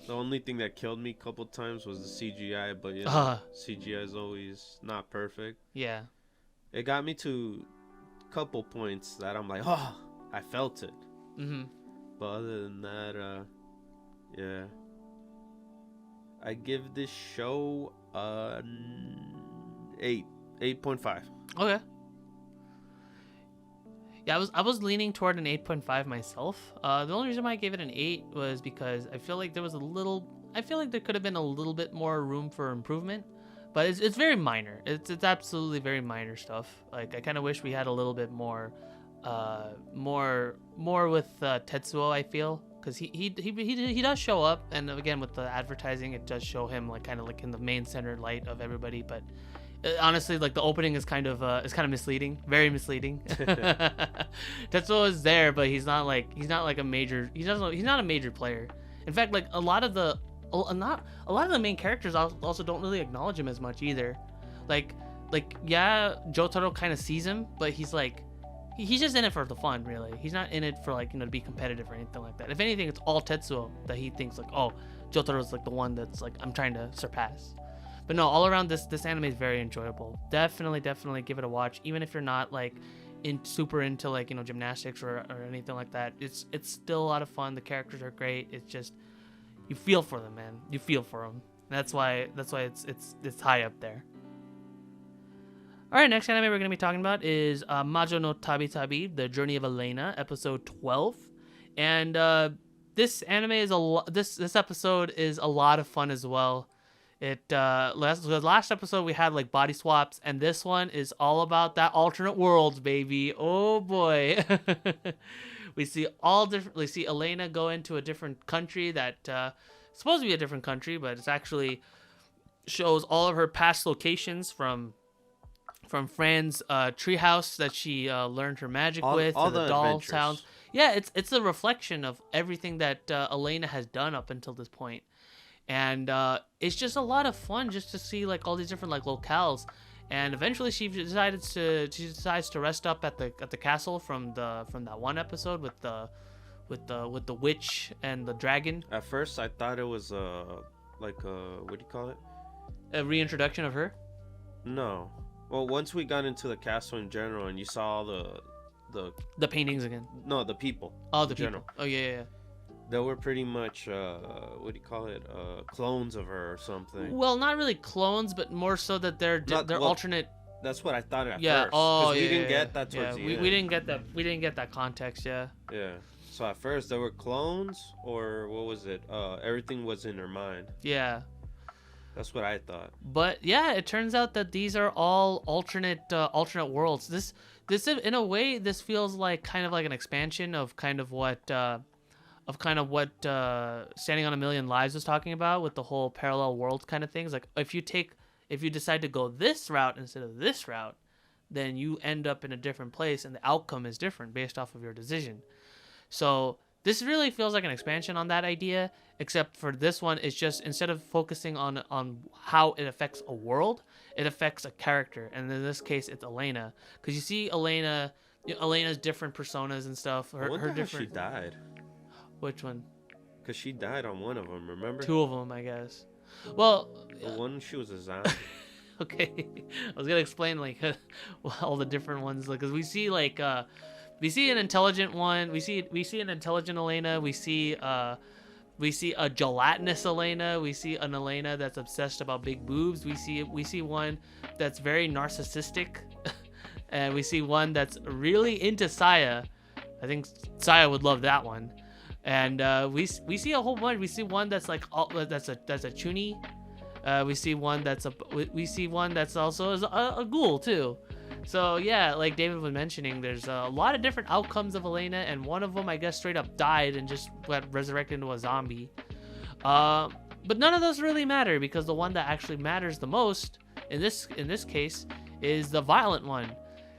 The only thing that killed me a couple times was the CGI, but CGI is always not perfect. Yeah. It got me to a couple points that I'm like, oh, I felt it. Mm-hmm. But other than that, yeah. I give this show 8.5. Okay. Yeah, I was leaning toward an 8.5 myself. The only reason why I gave it an 8 was because I feel like there could have been a little bit more room for improvement, but it's very minor. It's absolutely very minor stuff. Like, I kind of wish we had a little bit more with Tetsuo, I feel, because he does show up, and again with the advertising, it does show him like kind of like in the main center light of everybody, but Honestly, like the opening is kind of misleading, very misleading. Tetsuo is there, but he's not a major player. In fact, like a lot of the main characters also don't really acknowledge him as much either. Like yeah, Jotaro kind of sees him, but he's just in it for the fun, really. He's not in it for to be competitive or anything like that. If anything, it's all Tetsuo that he thinks like, oh, Jotaro's like the one that's like I'm trying to surpass. But no, all around this anime is very enjoyable. Definitely give it a watch, even if you're not like super into like gymnastics or anything like that. It's still a lot of fun. The characters are great. It's just you feel for them, man. You feel for them. That's why it's high up there. All right, next anime we're gonna be talking about is Majo no Tabitabi, The Journey of Elaina, episode 12, and this anime is this episode is a lot of fun as well. The last episode we had like body swaps, and this one is all about that alternate worlds, baby. Oh boy. We see Elaina go into a different country that supposed to be a different country, but it's actually shows all of her past locations from Fran's treehouse that she learned her magic with, all to the the doll adventures. sounds. Yeah, it's a reflection of everything that Elaina has done up until this point. And it's just a lot of fun just to see like all these different like locales. And eventually she decides to rest up at the castle from that one episode with the witch and the dragon. At first, I thought it was what do you call it? A reintroduction of her? No. Well, once we got into the castle in general, and you saw all the paintings again. No, the people. Oh, the people. Oh yeah. They were pretty much what do you call it? Clones of her or something. Well, not really clones, but more so that they're alternate. That's what I thought at yeah. first. Oh, we didn't get that towards the end. We didn't get that. We didn't get that context. Yeah. Yeah. So at first they were clones, or what was it? Everything was in her mind. Yeah. That's what I thought. But yeah, it turns out that these are all alternate worlds. This in a way, this feels like kind of like an expansion of kind of what Standing on a Million Lives was talking about with the whole parallel world kind of things. Like if you decide to go this route instead of this route, then you end up in a different place and the outcome is different based off of your decision. So this really feels like an expansion on that idea, except for this one, it's just instead of focusing on how it affects a world, it affects a character. And in this case, it's Elaina. Because you see Elena's different personas and stuff. I wonder how she died. Which one? Because she died on one of them, remember? Two of them, I guess. Well, the one she was a zombie. Okay, I was gonna explain like all the different ones, because we see we see an intelligent one, we see an intelligent Elaina, we see a gelatinous Elaina, we see an Elaina that's obsessed about big boobs, we see one that's very narcissistic, and we see one that's really into Saya. I think Saya would love that one. And we see a whole bunch. We see one that's like that's a chuny. We see one that's also a ghoul too. So yeah, like David was mentioning, there's a lot of different outcomes of Elaina, and one of them I guess straight up died and just got resurrected into a zombie. But none of those really matter, because the one that actually matters the most in this case is the violent one.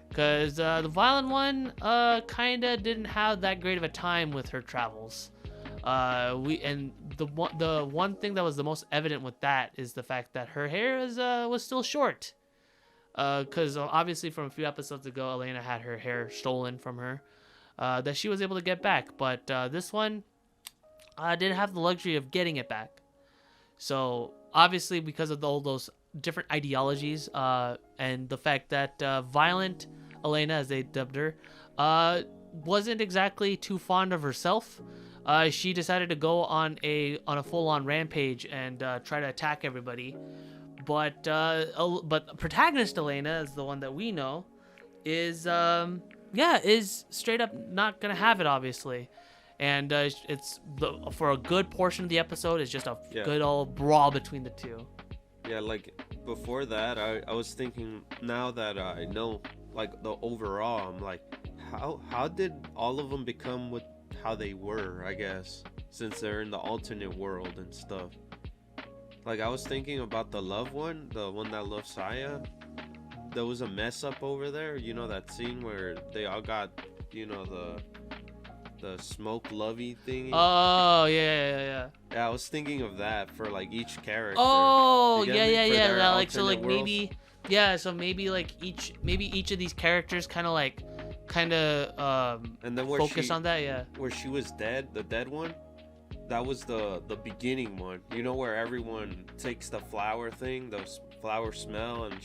Because the violent one kind of didn't have that great of a time with her travels. The one thing that was the most evident with that is the fact that her hair was still short. Because obviously from a few episodes ago, Elaina had her hair stolen from her that she was able to get back. But this one didn't have the luxury of getting it back. So obviously because of all those different ideologies and the fact that violent Elaina, as they dubbed her, wasn't exactly too fond of herself. She decided to go on a full-on rampage and try to attack everybody. But protagonist Elaina, is the one that we know, is straight up not gonna have it, obviously. And for a good portion of the episode, it's just a good old brawl between the two. Yeah, like before that, I was thinking, now that I know like the overall, I'm like, how did all of them become with how they were, I guess, since they're in the alternate world and stuff. Like I was thinking about the love one, the one that loves Saya, there was a mess up over there. You know that scene where they all got, you know, the smoke lovey thingy. Oh yeah. Yeah, I was thinking of that for like each character. Oh yeah. That, like so like worlds. maybe so maybe like each of these characters kind of and then where focus on that. Yeah. Where she was dead, the dead one. That was the beginning one. You know where everyone takes the flower thing, the flower smell, and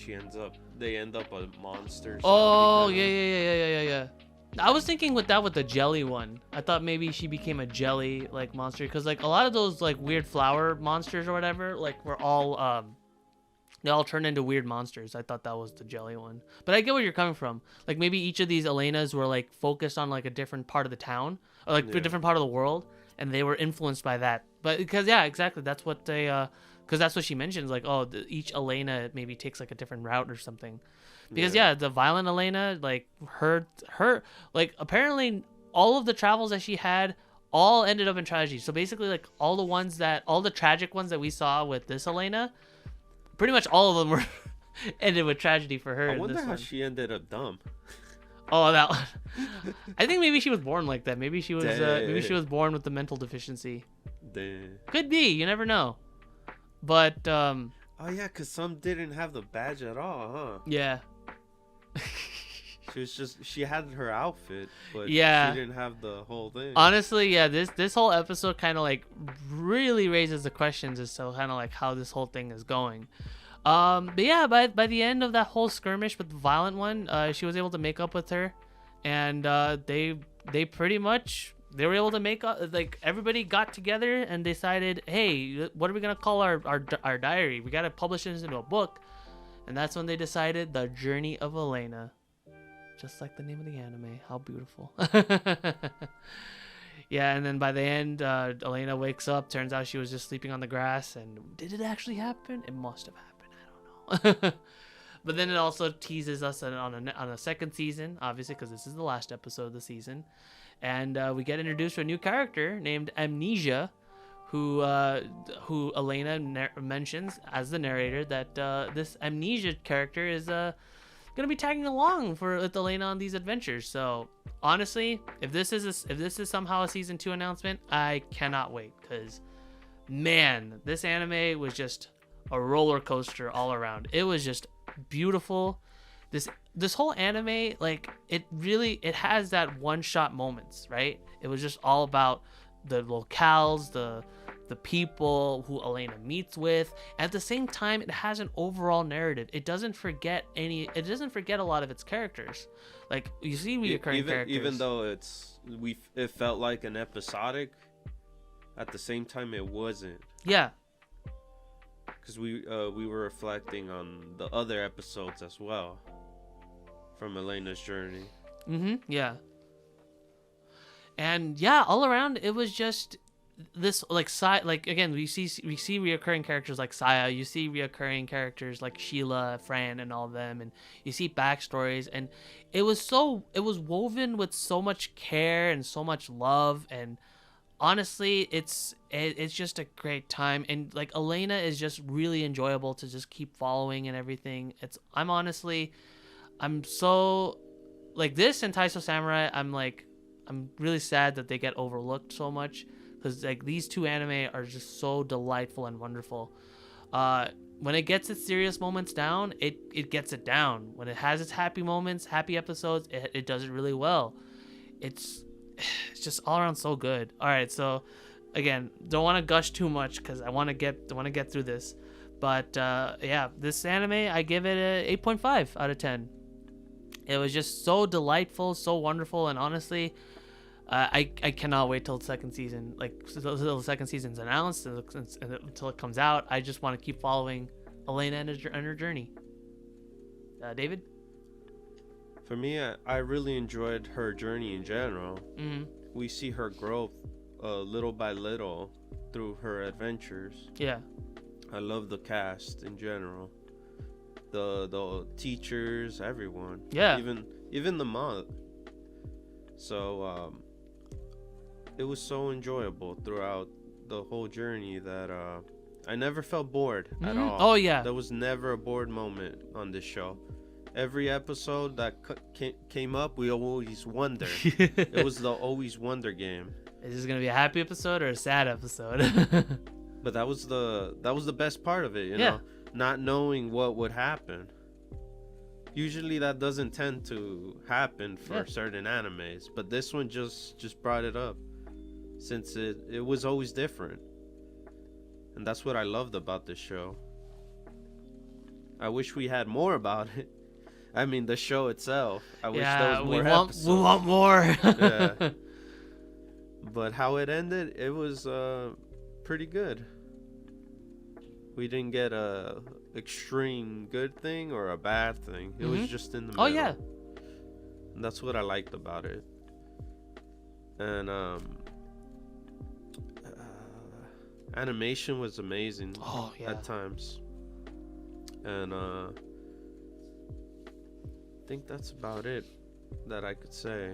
they end up a monster. Oh yeah. I was thinking with the jelly one. I thought maybe she became a jelly like monster because like a lot of those like weird flower monsters or whatever like were all they all turn into weird monsters. I thought that was the jelly one, but I get where you're coming from. Like maybe each of these Elainas were like focused on like a different part of the town or like a different part of the world. And they were influenced by that, but because exactly, that's what they, because that's what she mentions, like, oh, each Elaina maybe takes like a different route or something, because the violent Elaina, like her, like apparently all of the travels that she had all ended up in tragedy. So basically, like all the tragic ones that we saw with this Elaina, pretty much all of them were ended with tragedy for her. I wonder how she ended up dumb. Oh, that one. I think maybe she was born like that. Maybe she was born with the mental deficiency. Damn. Could be. You never know. But oh yeah, cause some didn't have the badge at all, huh? Yeah. she had her outfit, but she didn't have the whole thing. Honestly, yeah, this whole episode kind of like really raises the questions as to kind of like how this whole thing is going. But yeah, by the end of that whole skirmish with the violent one, she was able to make up with her, and they pretty much were able to make up. Like everybody got together and decided, hey, what are we gonna call our diary? We gotta publish this into a book, and that's when they decided the Journey of Elaina, just like the name of the anime. How beautiful. Yeah, and then by the end, Elaina wakes up. Turns out she was just sleeping on the grass. And did it actually happen? It must have happened. I don't know. But then it also teases us on a second season, obviously, because this is the last episode of the season. And we get introduced to a new character named Amnesia, who Elaina mentions as the narrator that this Amnesia character is gonna be tagging along with Elaina on these adventures. So honestly, if this is somehow a season 2 announcement, I cannot wait, because man, this anime was just a roller coaster all around. It was just beautiful. This whole anime, like it has that one shot moments, right? It was just all about the locales, the people who Elaina meets with. At the same time, it has an overall narrative. It doesn't forget a lot of its characters. Like you see recurring characters. Even though it felt like an episodic, at the same time it wasn't. Yeah. Because we were reflecting on the other episodes as well from Elena's journey. Yeah. And yeah, all around it was just this like again we see reoccurring characters like Saya, you see reoccurring characters like Sheila, Fran, and all of them, and you see backstories, and it was woven with so much care and so much love, and honestly it's just a great time, and like Elaina is just really enjoyable to just keep following and everything. I'm so like this and Taisō-Zamurai, I'm really sad that they get overlooked so much, because like these two anime are just so delightful and wonderful. When it gets its serious moments down, it gets it down. When it has its happy moments, happy episodes, it does it really well. It's just all around so good. All right, so again, don't want to gush too much because I want to get through this. But yeah, this anime, I give it a 8.5 out of 10. It was just so delightful, so wonderful, and honestly, I cannot wait till the second season, till the second season's announced, until it comes out. I just want to keep following Elaina and her journey. David? For me, I really enjoyed her journey in general. Mm-hmm. We see her growth little by little through her adventures. Yeah. I love the cast in general. The teachers, everyone. Yeah. Even the mom. So it was so enjoyable throughout the whole journey that I never felt bored at all. Oh yeah. There was never a bored moment on this show. every episode that came up, we always wonder. It was the always wonder game. Is this gonna be a happy episode or a sad episode? But that was the best part of it, you know, not knowing what would happen. Usually that doesn't tend to happen for certain animes, but this one just brought it up, since it was always different, and that's what I loved about this show. I wish we had more about it. I mean, the show itself. I wish there was more episodes. We want more. Yeah. But how it ended, it was pretty good. We didn't get a extreme good thing or a bad thing. It was just in the middle. Oh yeah. And that's what I liked about it. And animation was amazing at times. And I think that's about it that I could say.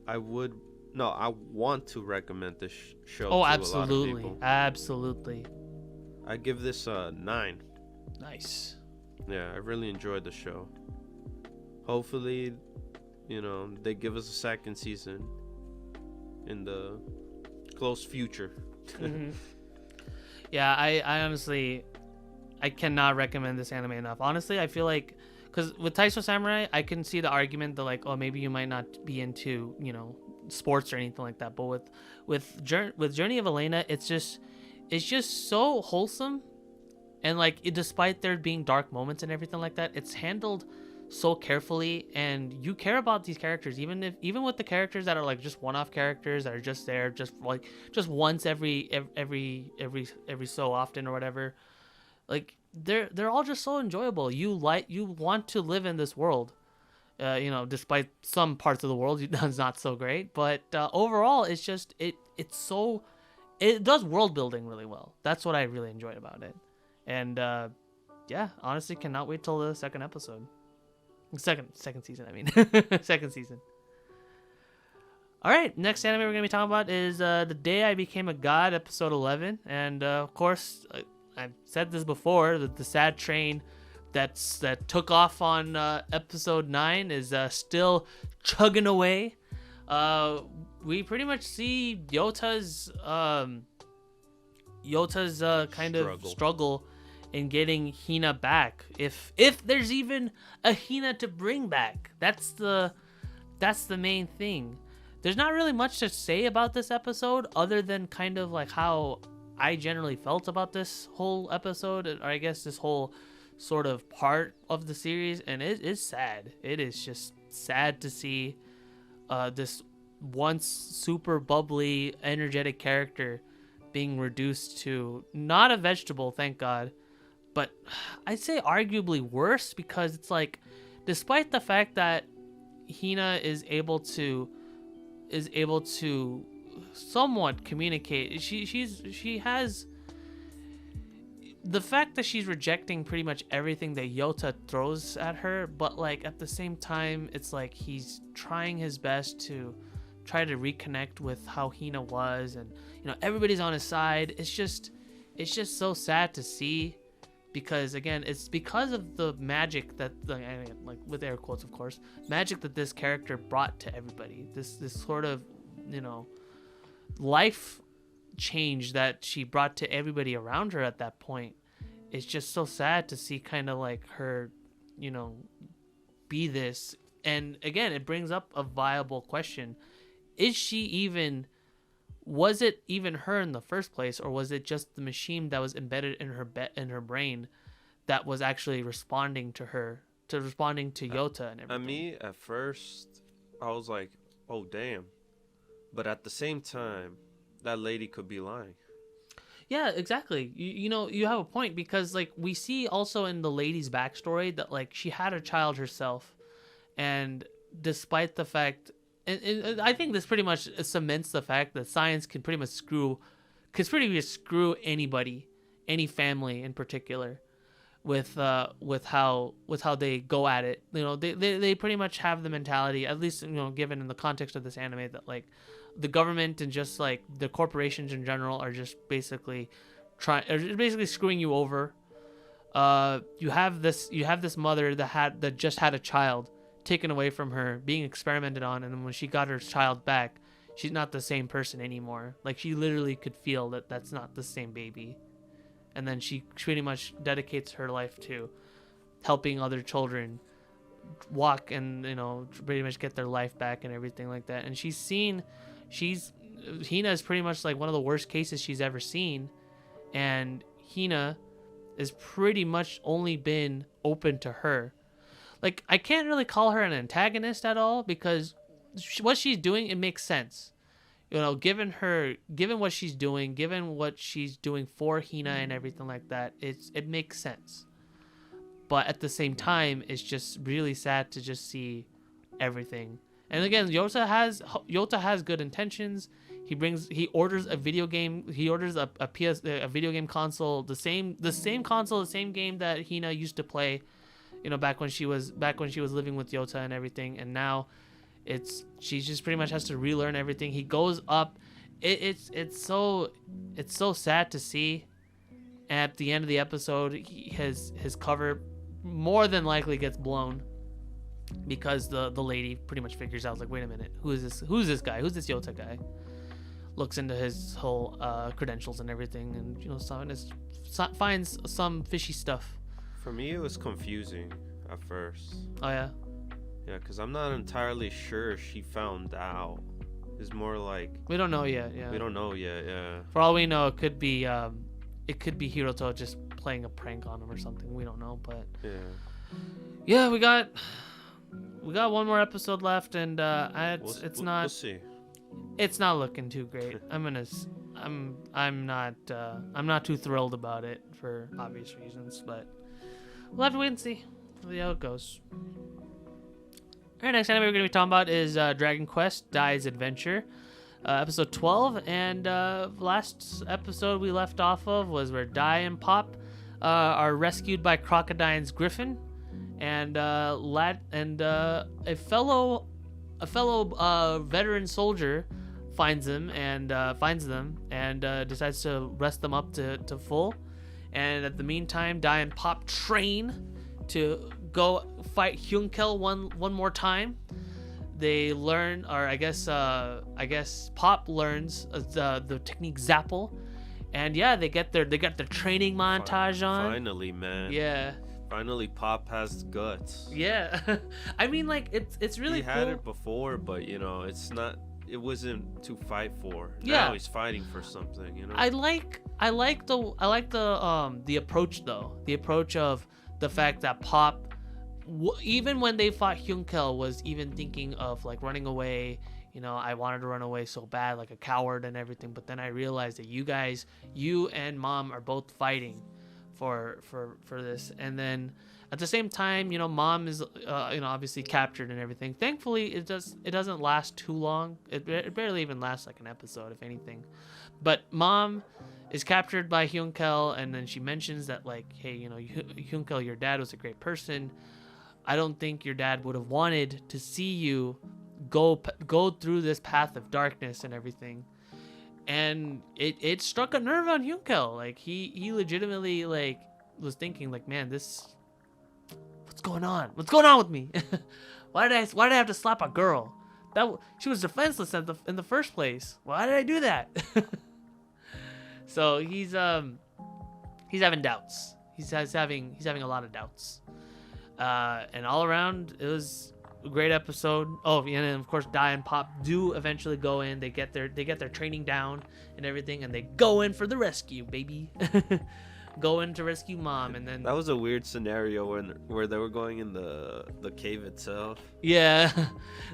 I want to recommend this show to a lot of people. Absolutely. I give this a 9. Nice. Yeah, I really enjoyed the show. Hopefully, you know, they give us a second season in the close future. Yeah, I honestly, I cannot recommend this anime enough. Honestly, I feel like, because with Taisō-Zamurai, I can see the argument that like, oh, maybe you might not be into, you know, sports or anything like that. But with Journey of Elaina, it's just so wholesome, and like despite there being dark moments and everything like that, it's handled so carefully, and you care about these characters, even with the characters that are like just one-off characters that are just there just once every so often or whatever. Like they're all just so enjoyable. You want to live in this world, you know, despite some parts of the world it's not so great, but overall it's just it does world building really well. That's what I really enjoyed about it. And yeah, honestly cannot wait till the second season, I mean. Second season. All right, next anime we're going to be talking about is The Day I Became a God, episode 11. And of course, I've said this before, that the sad train that took off on episode 9 is still chugging away. We pretty much see Yota's kind of struggle in getting Hina back, if there's even a Hina to bring back. That's the main thing. There's not really much to say about this episode other than kind of like how I generally felt about this whole episode, or I guess this whole sort of part of the series, and it is sad. It is just sad to see this once super bubbly, energetic character being reduced to not a vegetable, thank God, but I'd say arguably worse, because it's like, despite the fact that Hina is able to somewhat communicate, she has the fact that she's rejecting pretty much everything that Yota throws at her, but like at the same time, it's like he's trying his best to try to reconnect with how Hina was, and you know, everybody's on his side. It's just so sad to see, because again, it's because of the magic that, like with air quotes of course, magic that this character brought to everybody. This sort of, you know, life change that she brought to everybody around her at that point. It's just so sad to see kind of like her, you know, be this. And again, it brings up a viable question. Was it even her in the first place, or was it just the machine that was embedded in her brain that was actually responding to Yota and everything? At me, at first, I was like, oh damn. But at the same time, that lady could be lying. Yeah, exactly. You know, you have a point, because like we see also in the lady's backstory that like she had a child herself, and despite the fact, and I think this pretty much cements the fact that science can pretty much screw anybody, any family in particular, with how they go at it. You know, they pretty much have the mentality, at least, you know, given in the context of this anime, that like the government and just like the corporations in general are just basically screwing you over. you have this mother that just had a child taken away from her, being experimented on, and then when she got her child back, she's not the same person anymore. Like, she literally could feel that that's not the same baby. And then she pretty much dedicates her life to helping other children walk and, pretty much get their life back and everything like that. And Hina is pretty much like one of the worst cases she's ever seen. And Hina is pretty much only been open to her. Like, I can't really call her an antagonist at all, because what she's doing, it makes sense. Given what she's doing, given what she's doing for Hina and everything like that, it makes sense. But at the same time, it's just really sad to just see everything. And again, Yota has good intentions. He orders a video game. He orders a video game console, the same console, the same game that Hina used to play, back when she was living with Yota and everything. And now she just pretty much has to relearn everything. He goes up. It's so sad to see. At the end of the episode, his cover more than likely gets blown, because the lady pretty much figures out, like, wait a minute, who's this guy, who's this Yota guy, looks into his whole credentials and everything, and finds some fishy stuff. For me, it was confusing at first. Oh yeah, because I'm not entirely sure she found out. It's more like we don't know yet. Yeah, for all we know, it could be Hiroto just playing a prank on him or something. We don't know, but yeah, we got one more episode left, and we'll see. It's not looking too great. I'm not too thrilled about it for obvious reasons, but we'll have to wait and see how it goes. Alright, next anime we're going to be talking about is Dragon Quest Dai's Adventure, episode 12, and last episode we left off of was where Dai and Pop are rescued by Crocodine's Griffin, and a fellow veteran soldier finds them and decides to rest them up to full. And at the meantime, Dai and Pop train to go fight Hyunkel one more time. They learn, or I guess Pop learns the technique Zapple, and yeah, they get their training montage on. Finally, man. Yeah. Finally, Pop has guts. Yeah. I mean, like, it's really cool. He had it before, but it wasn't to fight for. Yeah. Now he's fighting for something. I like the approach though. The approach of the fact that Pop, even when they fought Hyunkel, was even thinking of like running away. I wanted to run away so bad, like a coward and everything. But then I realized that you and Mom are both fighting for this. And then at the same time, Mom is obviously captured and everything. Thankfully, it doesn't last too long. It barely even lasts like an episode, if anything. But Mom is captured by Hyunkel, and then she mentions that, like, hey, Hyunkel, your dad was a great person. I don't think your dad would have wanted to see you go through this path of darkness and everything. And it struck a nerve on Hyunkel. Like, he legitimately, like, was thinking, like, man, what's going on? What's going on with me? Why did I have to slap a girl? She was defenseless in the first place. Why did I do that? So he's having doubts. He's having a lot of doubts. And all around, it was a great episode. Oh, and then of course Dai and Pop do eventually go in. They get their training down and everything, and they go in for the rescue, baby. Go in to rescue Mom. And then that was a weird scenario where they were going in the cave itself. Yeah.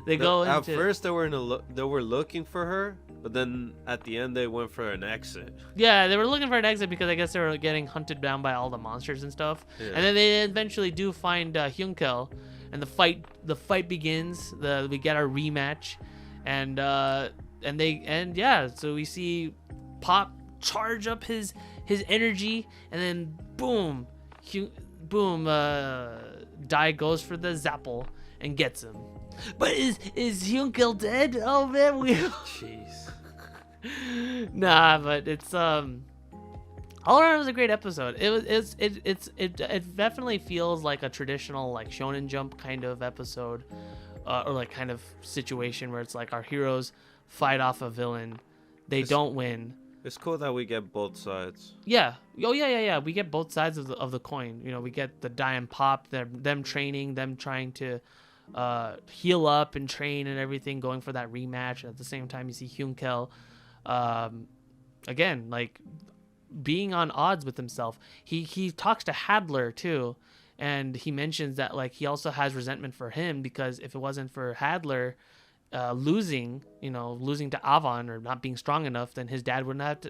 At first they were looking for her, but then at the end they went for an exit. Yeah, they were looking for an exit because I guess they were getting hunted down by all the monsters and stuff. Yeah. And then they eventually do find Hyunkel, and the fight begins. We get our rematch, so we see Pop charge up his energy, and then boom, Dai goes for the Zapple and gets him. But is Hyunkel dead? Oh man, Jeez. Nah, but it's all around, it was a great episode. It definitely feels like a traditional like Shonen Jump kind of episode, or like kind of situation where it's like our heroes fight off a villain, they don't win. It's cool that we get both sides. Yeah. Oh yeah. We get both sides of the coin. You know, we get the die and pop, them training, them trying to heal up and train and everything, going for that rematch. And at the same time, you see Hyunkel, again, like being on odds with himself. He talks to Hadler too, and he mentions that like he also has resentment for him because if it wasn't for Hadler losing to Avon or not being strong enough, then his dad wouldn't have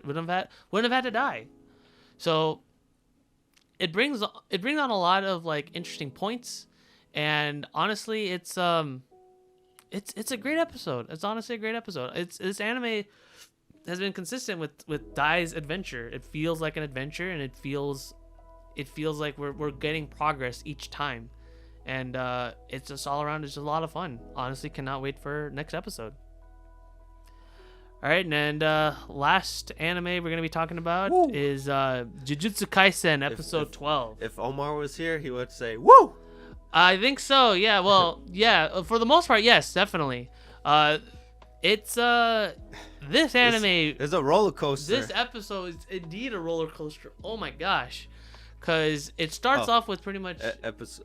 had to die. So it brings on a lot of like interesting points, and honestly, it's a great episode. It's honestly a great episode. This anime has been consistent with Dai's adventure. It feels like an adventure, and it feels like we're getting progress each time, and it's just all around. It's just a lot of fun. Honestly, cannot wait for next episode. All right, and last anime we're gonna be talking about is Jujutsu Kaisen episode 12. If Omar was here, he would say "Woo!" I think so. Yeah. Well, yeah. For the most part, yes, definitely. It's this anime is a roller coaster. This episode is indeed a roller coaster. Oh my gosh, because it starts off with pretty much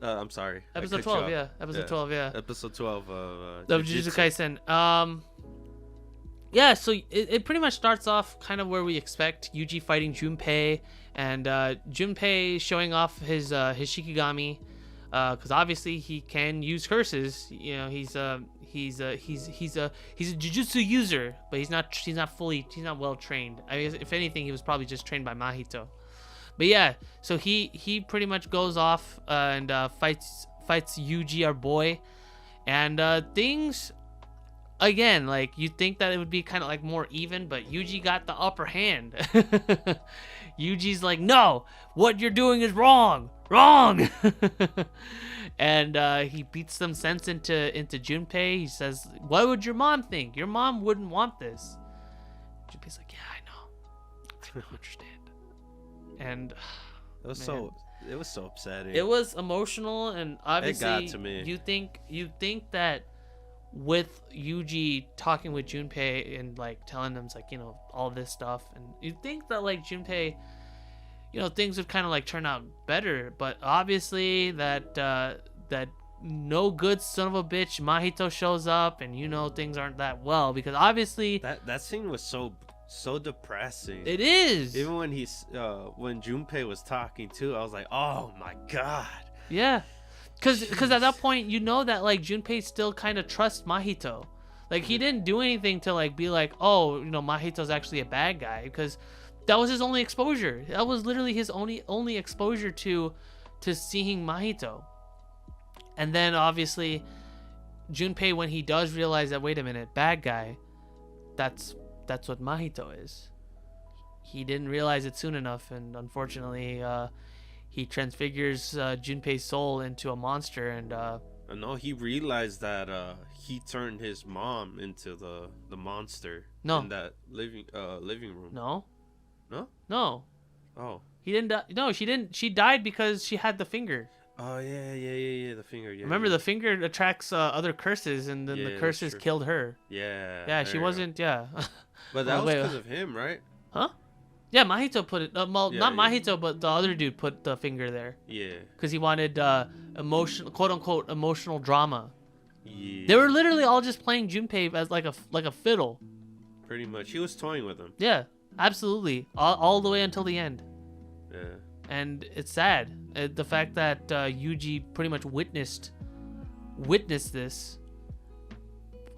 I'm sorry. Episode 12, yeah. Episode 12, yeah. Episode 12 of Jujutsu Kaisen. Yeah. So it pretty much starts off kind of where we expect. Yuji fighting Junpei, and Junpei showing off his Shikigami, because obviously he can use curses. You know, he's a Jujutsu user, but he's not well trained. I mean, if anything, he was probably just trained by Mahito. But yeah, so he pretty much goes off and fights Yuji, our boy, and things again, like you think that it would be kind of like more even, but Yuji got the upper hand. Yuji's like, no, what you're doing is wrong. And he beats some sense into Junpei. He says, what would your mom think? Your mom wouldn't want this. Junpei's like, yeah, I know. I don't understand. And it was so upsetting. It was emotional, and obviously it got to me. You think that with Yuji talking with Junpei and like telling them like, you know, all this stuff, and you think that like Junpei, you know, things would kind of like turn out better, but obviously that no good son of a bitch Mahito shows up, and you know things aren't that well, because obviously that scene was so depressing. It is. Even when when Junpei was talking too, I was like, oh my god. Yeah, because at that point you know that like Junpei still kind of trusts Mahito. Like he didn't do anything to like be like, oh, you know, Mahito's actually a bad guy, because that was his only exposure. That was literally his only exposure to seeing Mahito. And then obviously Junpei, when he does realize that, wait a minute, bad guy, that's what Mahito is. He didn't realize it soon enough, and unfortunately he transfigures Junpei's soul into a monster, and no, he realized that he turned his mom into the monster in that living room. No. Oh. He didn't die. No, she didn't. She died because she had the finger. Oh yeah, the finger. Yeah. Remember, the finger attracts other curses, and then the curses killed her. Yeah. Yeah, she wasn't. Yeah. But that was because of him, right? Huh? Yeah, Mahito put it. Not Mahito, but the other dude put the finger there. Yeah. Because he wanted emotional, quote unquote, emotional drama. Yeah. They were literally all just playing Junpei as like a fiddle. Pretty much, he was toying with him. Yeah, absolutely, all the way until the end. Yeah. And it's sad, the fact that Yuji pretty much witnessed this.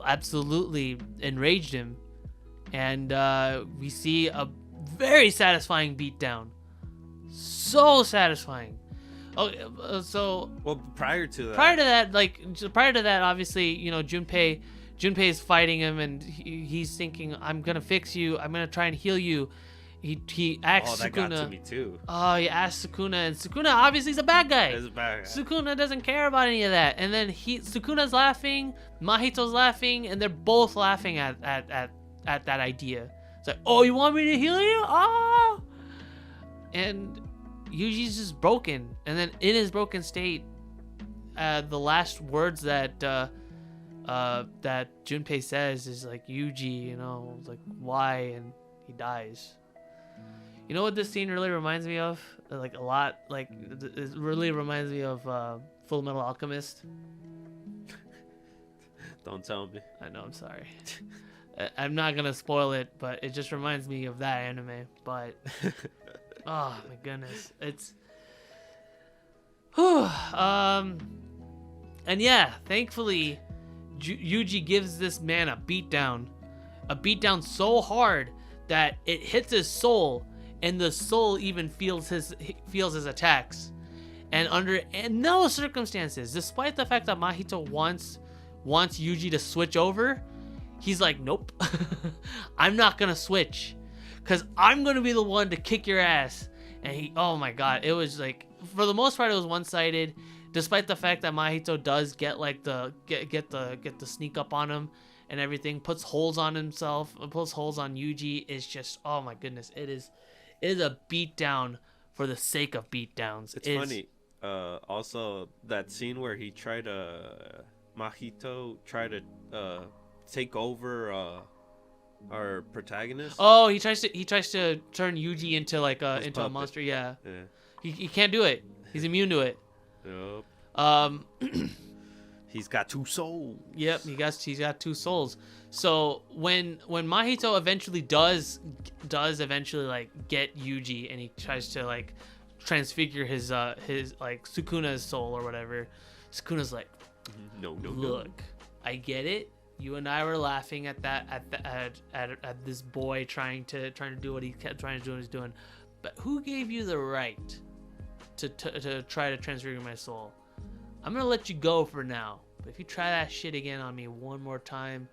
Absolutely enraged him, and we see a very satisfying beatdown. So satisfying. Oh, so. Well, prior to that, obviously, you know, Junpei is fighting him, and he's thinking, "I'm gonna fix you. I'm gonna try and heal you." He asks Sukuna. That got to me too. Oh, he asks Sukuna, and Sukuna obviously is a bad guy. He's a bad guy. Sukuna doesn't care about any of that, and then Sukuna's laughing, Mahito's laughing, and they're both laughing at that idea. It's like, oh, you want me to heal you? Oh. and Yuji's just broken. And then in his broken state, the last words that Junpei says is like, Yuji, you know, like, why? And he dies. You know what this scene really reminds me of? Like a lot, like it really reminds me of Full Metal Alchemist. Don't tell me. I know, I'm sorry. I'm not gonna spoil it, but it just reminds me of that anime. But oh my goodness, it's and yeah, thankfully Yuji gives this man a beatdown so hard that it hits his soul, and the soul even feels his attacks. And under no circumstances, despite the fact that Mahito wants Yuji to switch over, he's like, nope, I'm not gonna switch, because I'm gonna be the one to kick your ass. And he, oh my god, it was like, for the most part, it was one-sided, despite the fact that Mahito does get like get the sneak up on him and everything, puts holes on himself, puts holes on Yuji. Is just, oh my goodness, it is a beatdown for the sake of beatdowns. It's funny. Also, that scene where he tried to Mahito tried to take over our protagonist. Oh, he tries to turn Yuji into like into puppet. A monster. Yeah. He can't do it. He's immune to it. Yep. He's got 2 souls. Yep, he's got 2 souls. So when Mahito eventually does eventually like get Yuji, and he tries to like transfigure his like Sukuna's soul or whatever, Sukuna's like, no. Look, I get it. You and I were laughing at this boy trying to do what he kept trying to do what he's doing, but who gave you the right to try to transfigure my soul? I'm gonna let you go for now, but if you try that shit again on me one more time,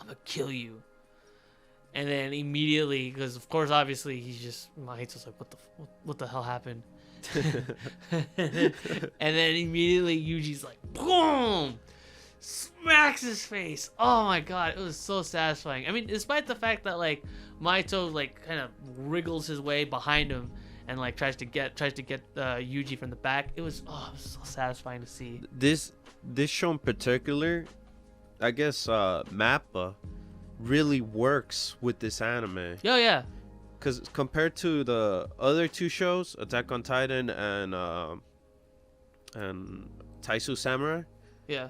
I'm gonna kill you. And then immediately, because of course, obviously, he's just, Mahito's like, what the hell happened? And then immediately Yuji's like, boom, smacks his face. Oh my god, it was so satisfying. I mean, despite the fact that like Mahito like kind of wriggles his way behind him and like tries to get Yuji from the back, it was so satisfying to see. This show in particular, I guess MAPPA really works with this anime. Oh yeah. Because compared to the other 2 shows, Attack on Titan and Taisō-Zamurai, yeah,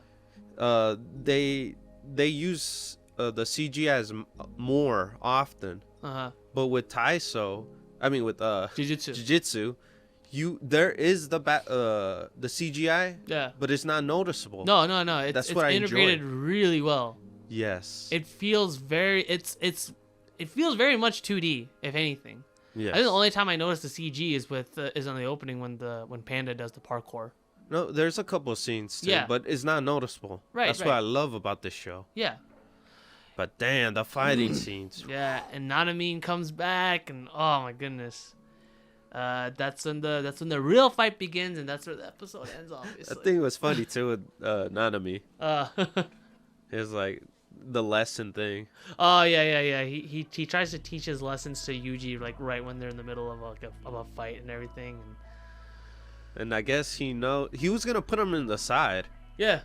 they use the CG as more often. But with with Jujutsu, there is the CGI, yeah, but it's not noticeable. No, it's integrated really well. Yes, it feels very it feels very much 2D, if anything. Yes. I think the only time I noticed the CG is on the opening when Panda does the parkour. No, there's a couple of scenes too, yeah, but it's not noticeable. Right, that's what I love about this show. Yeah. But damn, the fighting scenes. Yeah, and Nanamine comes back, and oh my goodness, that's when the real fight begins, and that's where the episode ends. Obviously, I think it was funny too with Nanami. It's like the lesson thing. Oh yeah. He tries to teach his lessons to Yuji like right when they're in the middle of a fight and everything. And I guess he was gonna put him in the side. Yeah.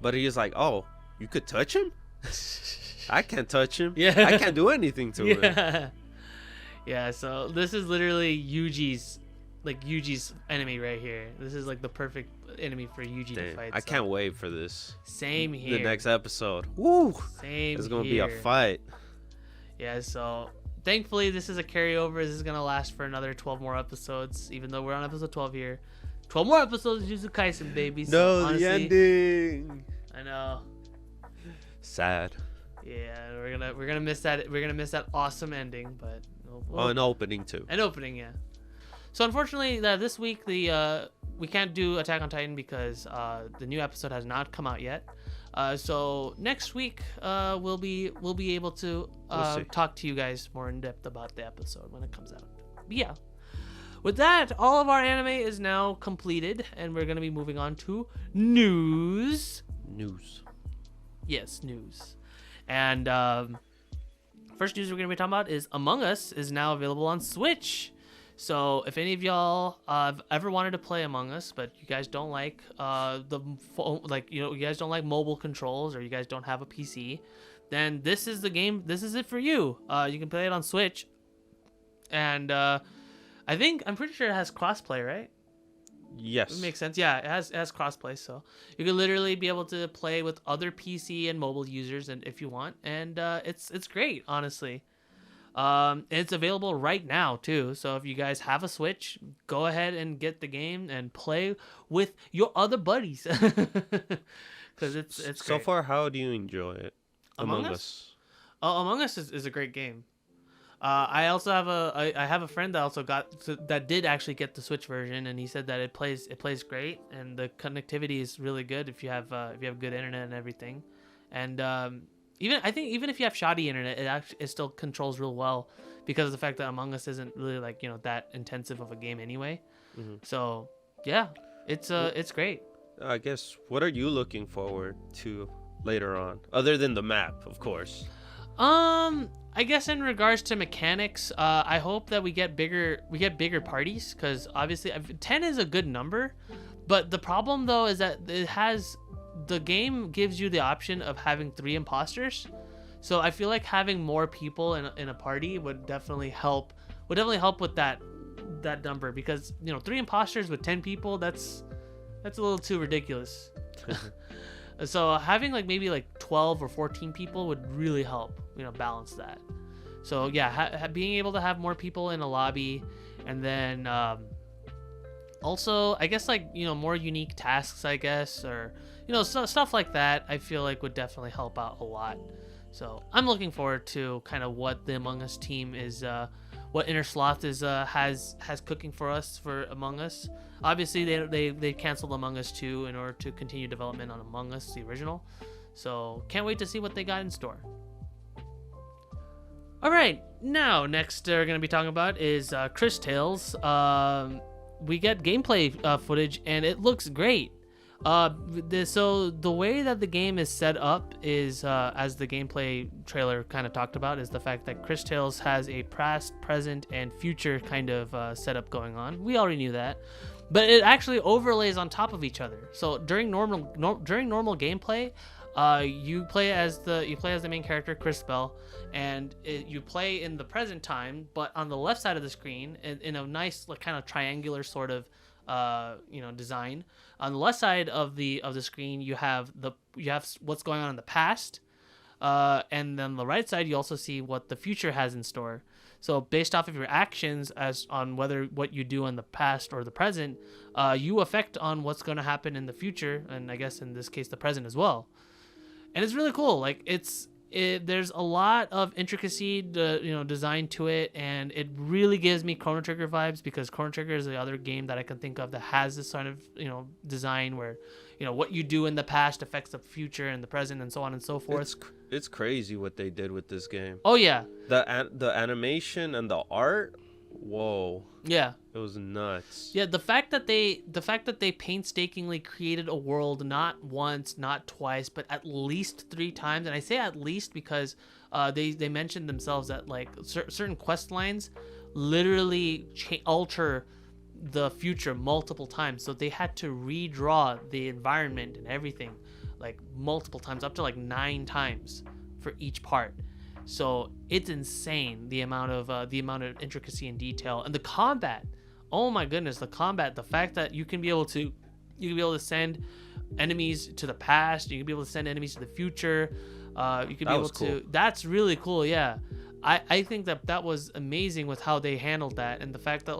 But he was like, "Oh, you could touch him? I can't touch him. Yeah. I can't do anything to him." Yeah. So this is literally Yuji's enemy right here. This is like the perfect enemy for Yuji to fight. I can't wait for this. Same here. The next episode. Woo! Same. It's gonna be a fight. Yeah. So thankfully, this is a carryover. This is gonna last for another 12 more episodes, even though we're on episode 12 here. 12 more episodes of Jujutsu Kaisen, baby. So no, honestly, the ending. I know. Sad. Yeah, we're gonna miss that. We're gonna miss that awesome ending, but an opening too. An opening, yeah. So unfortunately, this week we can't do Attack on Titan because the new episode has not come out yet. So next week we'll be able to talk to you guys more in depth about the episode when it comes out. But yeah. With that, all of our anime is now completed, and we're gonna be moving on to news. Yes, news. And first news we're gonna be talking about is Among Us is now available on Switch. So if any of y'all have ever wanted to play Among Us, but you guys don't like you guys don't like mobile controls, or you guys don't have a PC, then this is the game. This is it for you. You can play it on Switch, and I'm pretty sure it has crossplay, right? Yes. It makes sense. Yeah, it has crossplay, so you can literally be able to play with other PC and mobile users, and if you want, and it's great, honestly. It's available right now too. So if you guys have a Switch, go ahead and get the game and play with your other buddies, because it's so great. far. How do you enjoy it? Among Us. Among Us is a great game. I also have a friend that did actually get the Switch version, and he said that it plays great, and the connectivity is really good if you have good internet and everything, and even if you have shoddy internet, it still controls real well, because of the fact that Among Us isn't really that intensive of a game anyway. Mm-hmm. So yeah, it's great. I guess, what are you looking forward to later on, other than the map, of course? I guess in regards to mechanics, I hope that we get bigger parties, because obviously 10 is a good number, but the problem though is that the game gives you the option of having 3 imposters, so I feel like having more people in a party would definitely help with that number, because 3 imposters with 10 people, that's a little too ridiculous. So having maybe 12 or 14 people would really help, balance that. So yeah, being able to have more people in a lobby, and then also I guess more unique tasks, I guess, or stuff like that, I feel like would definitely help out a lot. So I'm looking forward to kind of what the Among Us team is, what Inner Sloth is has cooking for us for Among Us. Obviously, they canceled Among Us 2 in order to continue development on Among Us, the original. So can't wait to see what they got in store. All right, now next we're gonna be talking about is Cris Tales. We get gameplay footage, and it looks great. So the way that the game is set up is, as the gameplay trailer kind of talked about, is the fact that Cris Tales has a past, present, and future kind of setup going on. We already knew that, but it actually overlays on top of each other. So during normal gameplay, you play as the main character, Cris Bell, and you play in the present time, but on the left side of the screen, in a nice kind of triangular sort of design. On the left side of the screen, you have what's going on in the past, and then the right side you also see what the future has in store. So based off of your actions, as on whether what you do in the past or the present, you affect on what's going to happen in the future, and I guess in this case the present as well. And it's really cool. There's a lot of intricacy, design to it, and it really gives me Chrono Trigger vibes, because Chrono Trigger is the other game that I can think of that has this sort of design where what you do in the past affects the future and the present, and so on and so forth. It's crazy what they did with this game. Oh yeah, the animation and the art. Whoa. Yeah. It was nuts. Yeah, the fact that they painstakingly created a world not once, not twice, but at least 3 times, and I say at least because they mentioned themselves that certain quest lines literally alter the future multiple times, so they had to redraw the environment and everything multiple times, up to 9 times for each part. So it's insane, the amount of intricacy and detail, and the combat. Oh my goodness, the combat! The fact that you can be able to send enemies to the past, you can be able to send enemies to the future. You can be able to. Cool. That's really cool. Yeah, I think that was amazing with how they handled that, and the fact that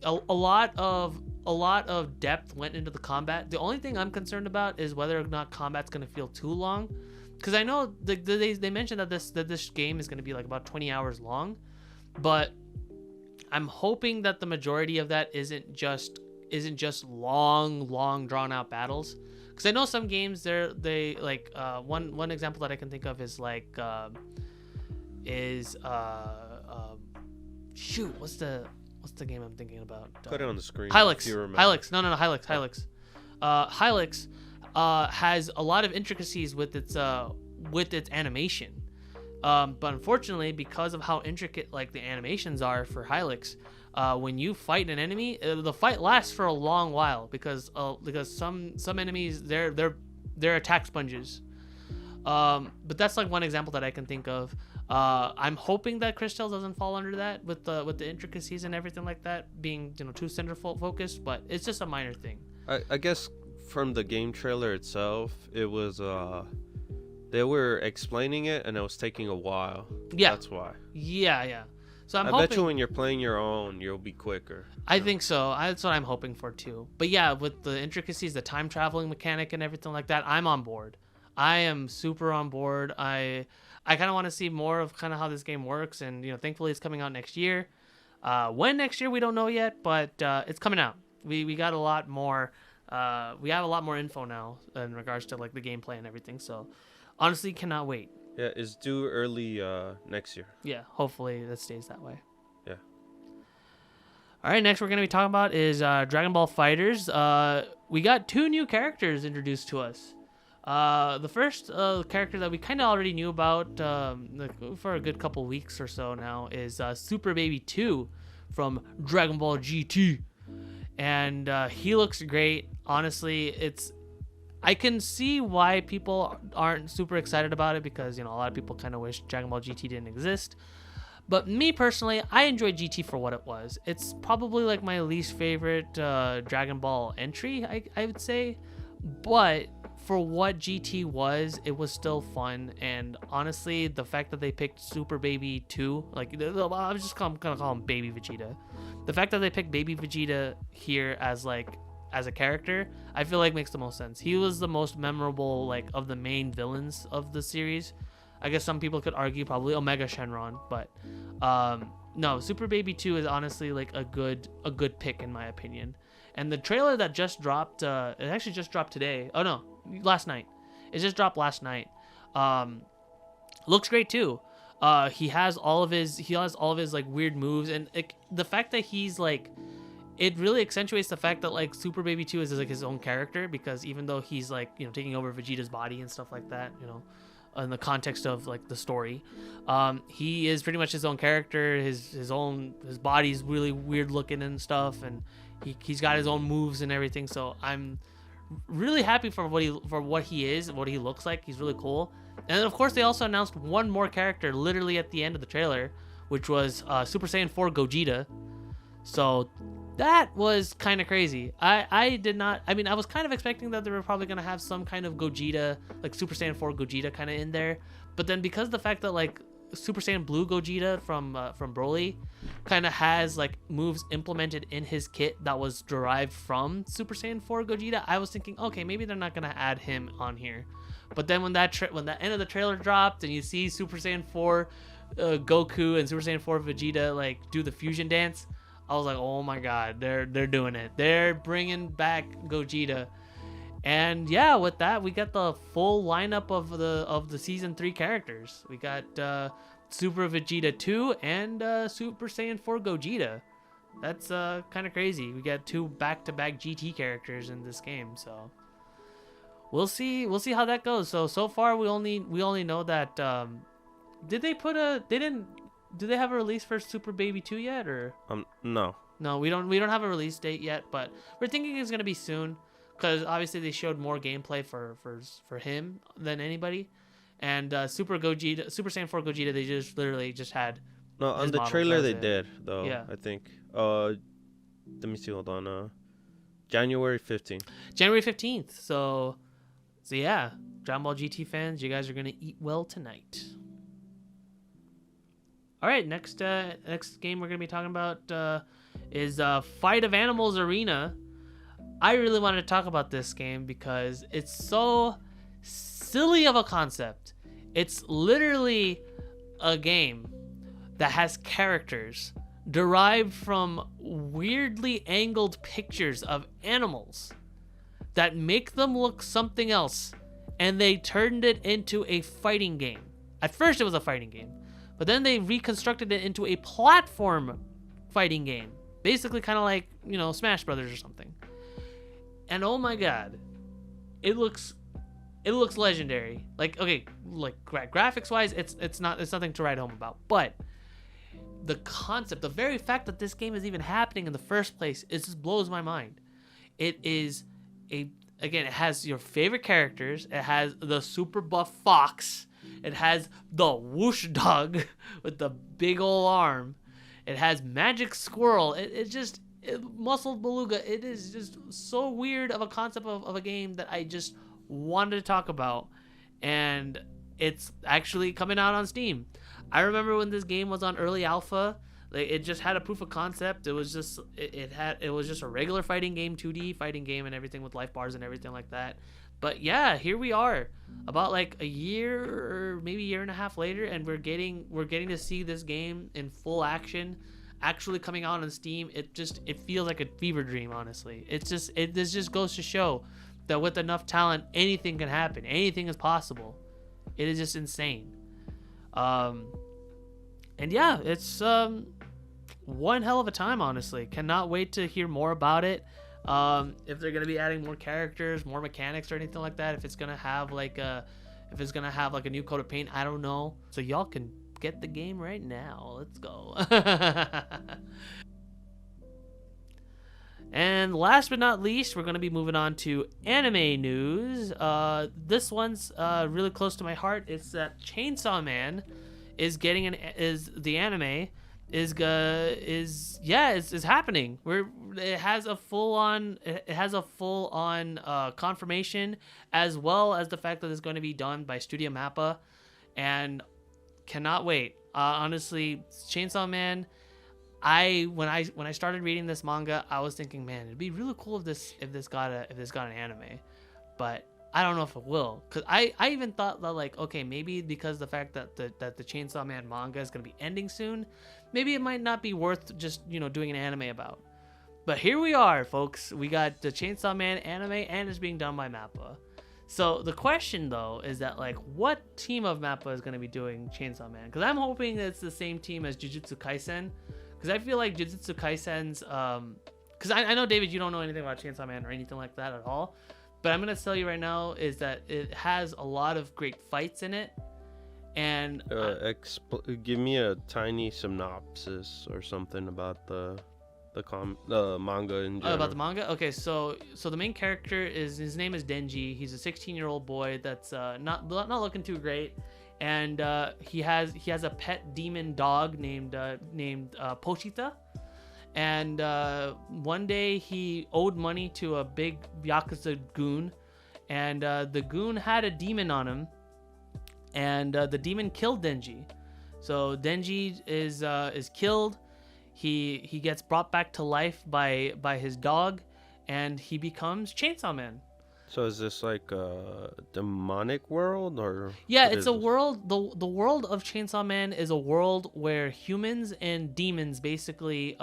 a lot of depth went into the combat. The only thing I'm concerned about is whether or not combat's gonna feel too long. Because I know they mentioned that this game is going to be about 20 hours long, but I'm hoping that the majority of that isn't just long drawn out battles. Because I know some games one example that I can think of is shoot, what's the game I'm thinking about? Put it on the screen. Hylix. Hylix. No, Hylix. Hylix has a lot of intricacies with its animation, but unfortunately, because of how intricate the animations are for Hylix, when you fight an enemy, the fight lasts for a long while because some enemies they're attack sponges. But that's like one example that I can think of. I'm hoping that Crystal doesn't fall under that with the intricacies and everything like that being too center focused, but it's just a minor thing. I guess from the game trailer itself, it was they were explaining it and it was taking a while. Yeah, that's why. Yeah. So I bet you when you're playing your own, you'll be quicker. I think so. That's what I'm hoping for too. But yeah, with the intricacies, the time traveling mechanic and everything like that, I'm on board. I am super on board. I kind of want to see more of kind of how this game works, and thankfully it's coming out next year. When next year we don't know yet, but it's coming out. We got a lot more. We have a lot more info now in regards to like the gameplay and everything. So honestly, cannot wait. Yeah, it's due early next year. Yeah, hopefully that stays that way. Yeah. All right, next we're going to be talking about is Dragon Ball FighterZ. We got 2 new characters introduced to us. The first character that we kind of already knew about for a good couple weeks or so now is Super Baby 2 from Dragon Ball GT. And he looks great. Honestly, I can see why people aren't super excited about it because, a lot of people kind of wish Dragon Ball GT didn't exist. But me personally, I enjoyed GT for what it was. It's probably like my least favorite Dragon Ball entry, I would say. But for what GT was, it was still fun. And honestly, the fact that they picked Super Baby 2, like, I'm just gonna call him Baby Vegeta. The fact that they picked Baby Vegeta here as a character, I feel like makes the most sense. He was the most memorable, like, of the main villains of the series. I guess some people could argue probably Omega Shenron, but no, Super Baby 2 is honestly like a good pick in my opinion. And the trailer that just dropped, it actually just dropped today. Oh no, last night. It just dropped last night. Looks great too. He has all of his like weird moves, and the fact that he's like, it really accentuates the fact that like Super Baby 2 is like his own character, because even though he's like taking over Vegeta's body and stuff like that, in the context of like the story, he is pretty much his own character. His body's really weird looking and stuff, and he's got his own moves and everything. So I'm really happy for what he is, what he looks like. He's really cool. And then of course they also announced one more character literally at the end of the trailer, which was Super Saiyan 4 Gogeta. So that was kind of crazy. I was kind of expecting that they were probably going to have some kind of Gogeta, like Super Saiyan 4 Gogeta kind of in there. But then because the fact that like Super Saiyan Blue Gogeta from Broly kind of has like moves implemented in his kit that was derived from Super Saiyan 4 Gogeta, I was thinking, okay, maybe they're not going to add him on here. But then when that end of the trailer dropped and you see Super Saiyan 4 Goku and Super Saiyan 4 Vegeta like do the fusion dance, I was like, oh my god, they're doing it. They're bringing back Gogeta. And yeah, with that, we got the full lineup of the season 3 characters. We got Super Vegeta 2 and Super Saiyan 4 Gogeta. That's kind of crazy. We got 2 back-to-back GT characters in this game, so we'll see how that goes. So far we only know that do they have a release for Super Baby 2 yet, or no, we don't have a release date yet, but we're thinking it's gonna be soon, because obviously they showed more gameplay for him than anybody. And Super Saiyan 4 Gogeta, they just literally just had on the trailer they did though. Yeah, I think let me see, hold on, January 15th. So yeah, Dragon Ball GT fans, you guys are gonna eat well tonight. All right, next game we're going to be talking about is Fight of Animals Arena. I really wanted to talk about this game because it's so silly of a concept. It's literally a game that has characters derived from weirdly angled pictures of animals that make them look something else, and they turned it into a fighting game. At first it was a fighting game, but then they reconstructed it into a platform fighting game. Basically kind of like, Smash Brothers or something. And oh my god, it looks legendary. Like, okay, like graphics wise, it's nothing to write home about. But the concept, the very fact that this game is even happening in the first place, it just blows my mind. It is again, it has your favorite characters. It has the super buff fox. It has the whoosh dog with the big ol' arm. It has magic squirrel. Muscled beluga. It is just so weird of a concept of a game that I just wanted to talk about. And it's actually coming out on Steam. I remember when this game was on early alpha, like, it just had a proof of concept. It was just it was just a regular fighting game, 2D fighting game and everything with life bars and everything like that. But yeah, here we are, about like a year or maybe a year and a half later, and we're getting to see this game in full action, actually coming out on Steam. It feels like a fever dream, honestly. This just goes to show that with enough talent, anything can happen. Anything is possible. It is just insane. And yeah, it's one hell of a time, honestly. Cannot wait to hear more about it. If they're gonna be adding more characters, more mechanics, or anything like that. If it's gonna have like a new coat of paint, I don't know. So y'all can get the game right now. Let's go. And last but not least, we're going to be moving on to anime news. This one's really close to my heart. It's that Chainsaw Man is happening. It has a full on confirmation, as well as the fact that it's going to be done by Studio MAPPA, and cannot wait. Honestly, Chainsaw Man. When I started reading this manga, I was thinking, man, it'd be really cool if this got an anime, but I don't know if it will, because I even thought that, like, okay, maybe because the fact that the Chainsaw Man manga is gonna be ending soon, maybe it might not be worth just doing an anime about. But here we are, folks. We got the Chainsaw Man anime, and it's being done by MAPPA. So the question though is that, like, what team of MAPPA is gonna be doing Chainsaw Man? Because I'm hoping that it's the same team as Jujutsu Kaisen. Because I feel like Jujutsu Kaisen's, because I know, David, you don't know anything about Chainsaw Man or anything like that at all, but I'm going to tell you right now is that it has a lot of great fights in it, and... give me a tiny synopsis or something about the manga in general. About the manga? Okay, so the main character his name is Denji. He's a 16-year-old boy that's not looking too great. And he has a pet demon dog named Pochita, and one day he owed money to a big Yakuza goon, and the goon had a demon on him, and the demon killed Denji. So Denji is killed. He gets brought back to life by his dog, and he becomes Chainsaw Man. So is this like a demonic world, or? Yeah, it's a world. The world of Chainsaw Man is a world where humans and demons basically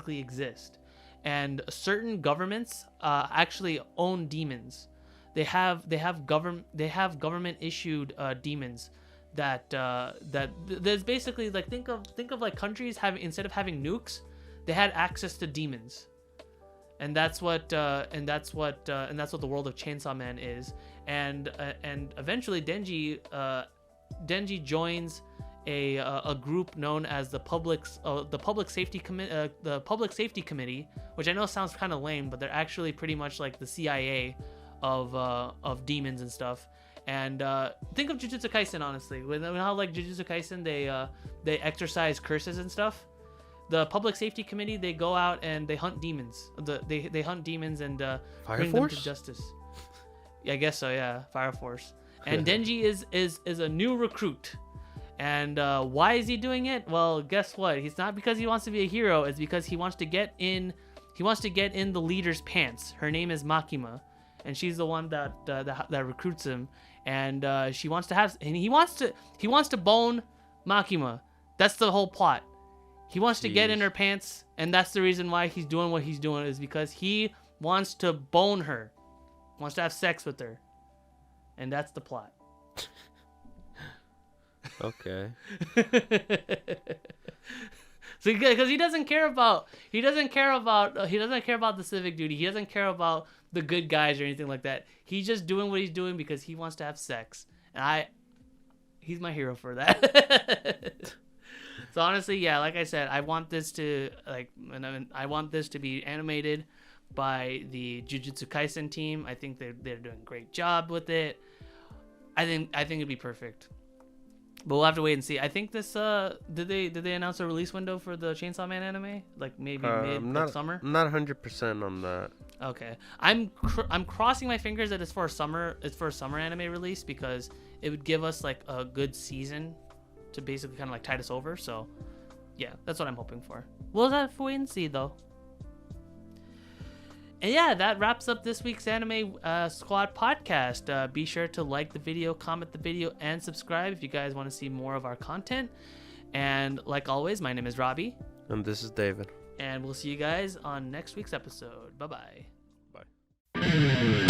exist, and certain governments actually own demons. They have government issued demons that there's basically, like, think of like countries having, instead of having nukes, they had access to demons. And that's what the world of Chainsaw Man is, and eventually Denji joins a group known as the Public Safety Committee, which I know sounds kind of lame, but they're actually pretty much like the CIA of demons and stuff. And think of Jujutsu Kaisen, honestly. When how, like, Jujutsu Kaisen, they exercise curses and stuff. The Public Safety Committee, they go out and they hunt demons. They hunt demons and bring them to justice. Yeah, I guess so. Yeah, Fire Force. And Denji is a new recruit. And why is he doing it? Well, guess what? It's not because he wants to be a hero. It's because he wants to get in. He wants to get in the leader's pants. Her name is Makima, and she's the one that recruits him. And she wants to have. And he wants to bone Makima. That's the whole plot. He wants to get in her pants, and that's the reason why he's doing what he's doing, is because he wants to bone her, wants to have sex with her, and that's the plot. Okay. So because he doesn't care about the civic duty. He doesn't care about the good guys or anything like that. He's just doing what he's doing because he wants to have sex, and he's my hero for that. So honestly, yeah, like I said, I want this to be animated by the Jujutsu Kaisen team. I think they're doing a great job with it. I think it'd be perfect. But we'll have to wait and see. I think this did they announce a release window for the Chainsaw Man anime? Like maybe summer? I'm not 100% on that. Okay. I'm crossing my fingers that it's for a summer anime release, because it would give us like a good season to basically kind of like tide us over. So yeah, that's what I'm hoping for. We'll have to wait and see though. And yeah, that wraps up this week's Anime Squad podcast. Be sure to like the video, comment the video, and subscribe if you guys want to see more of our content. And like always, my name is Robbie. And this is David. And we'll see you guys on next week's episode. Bye-bye. Bye.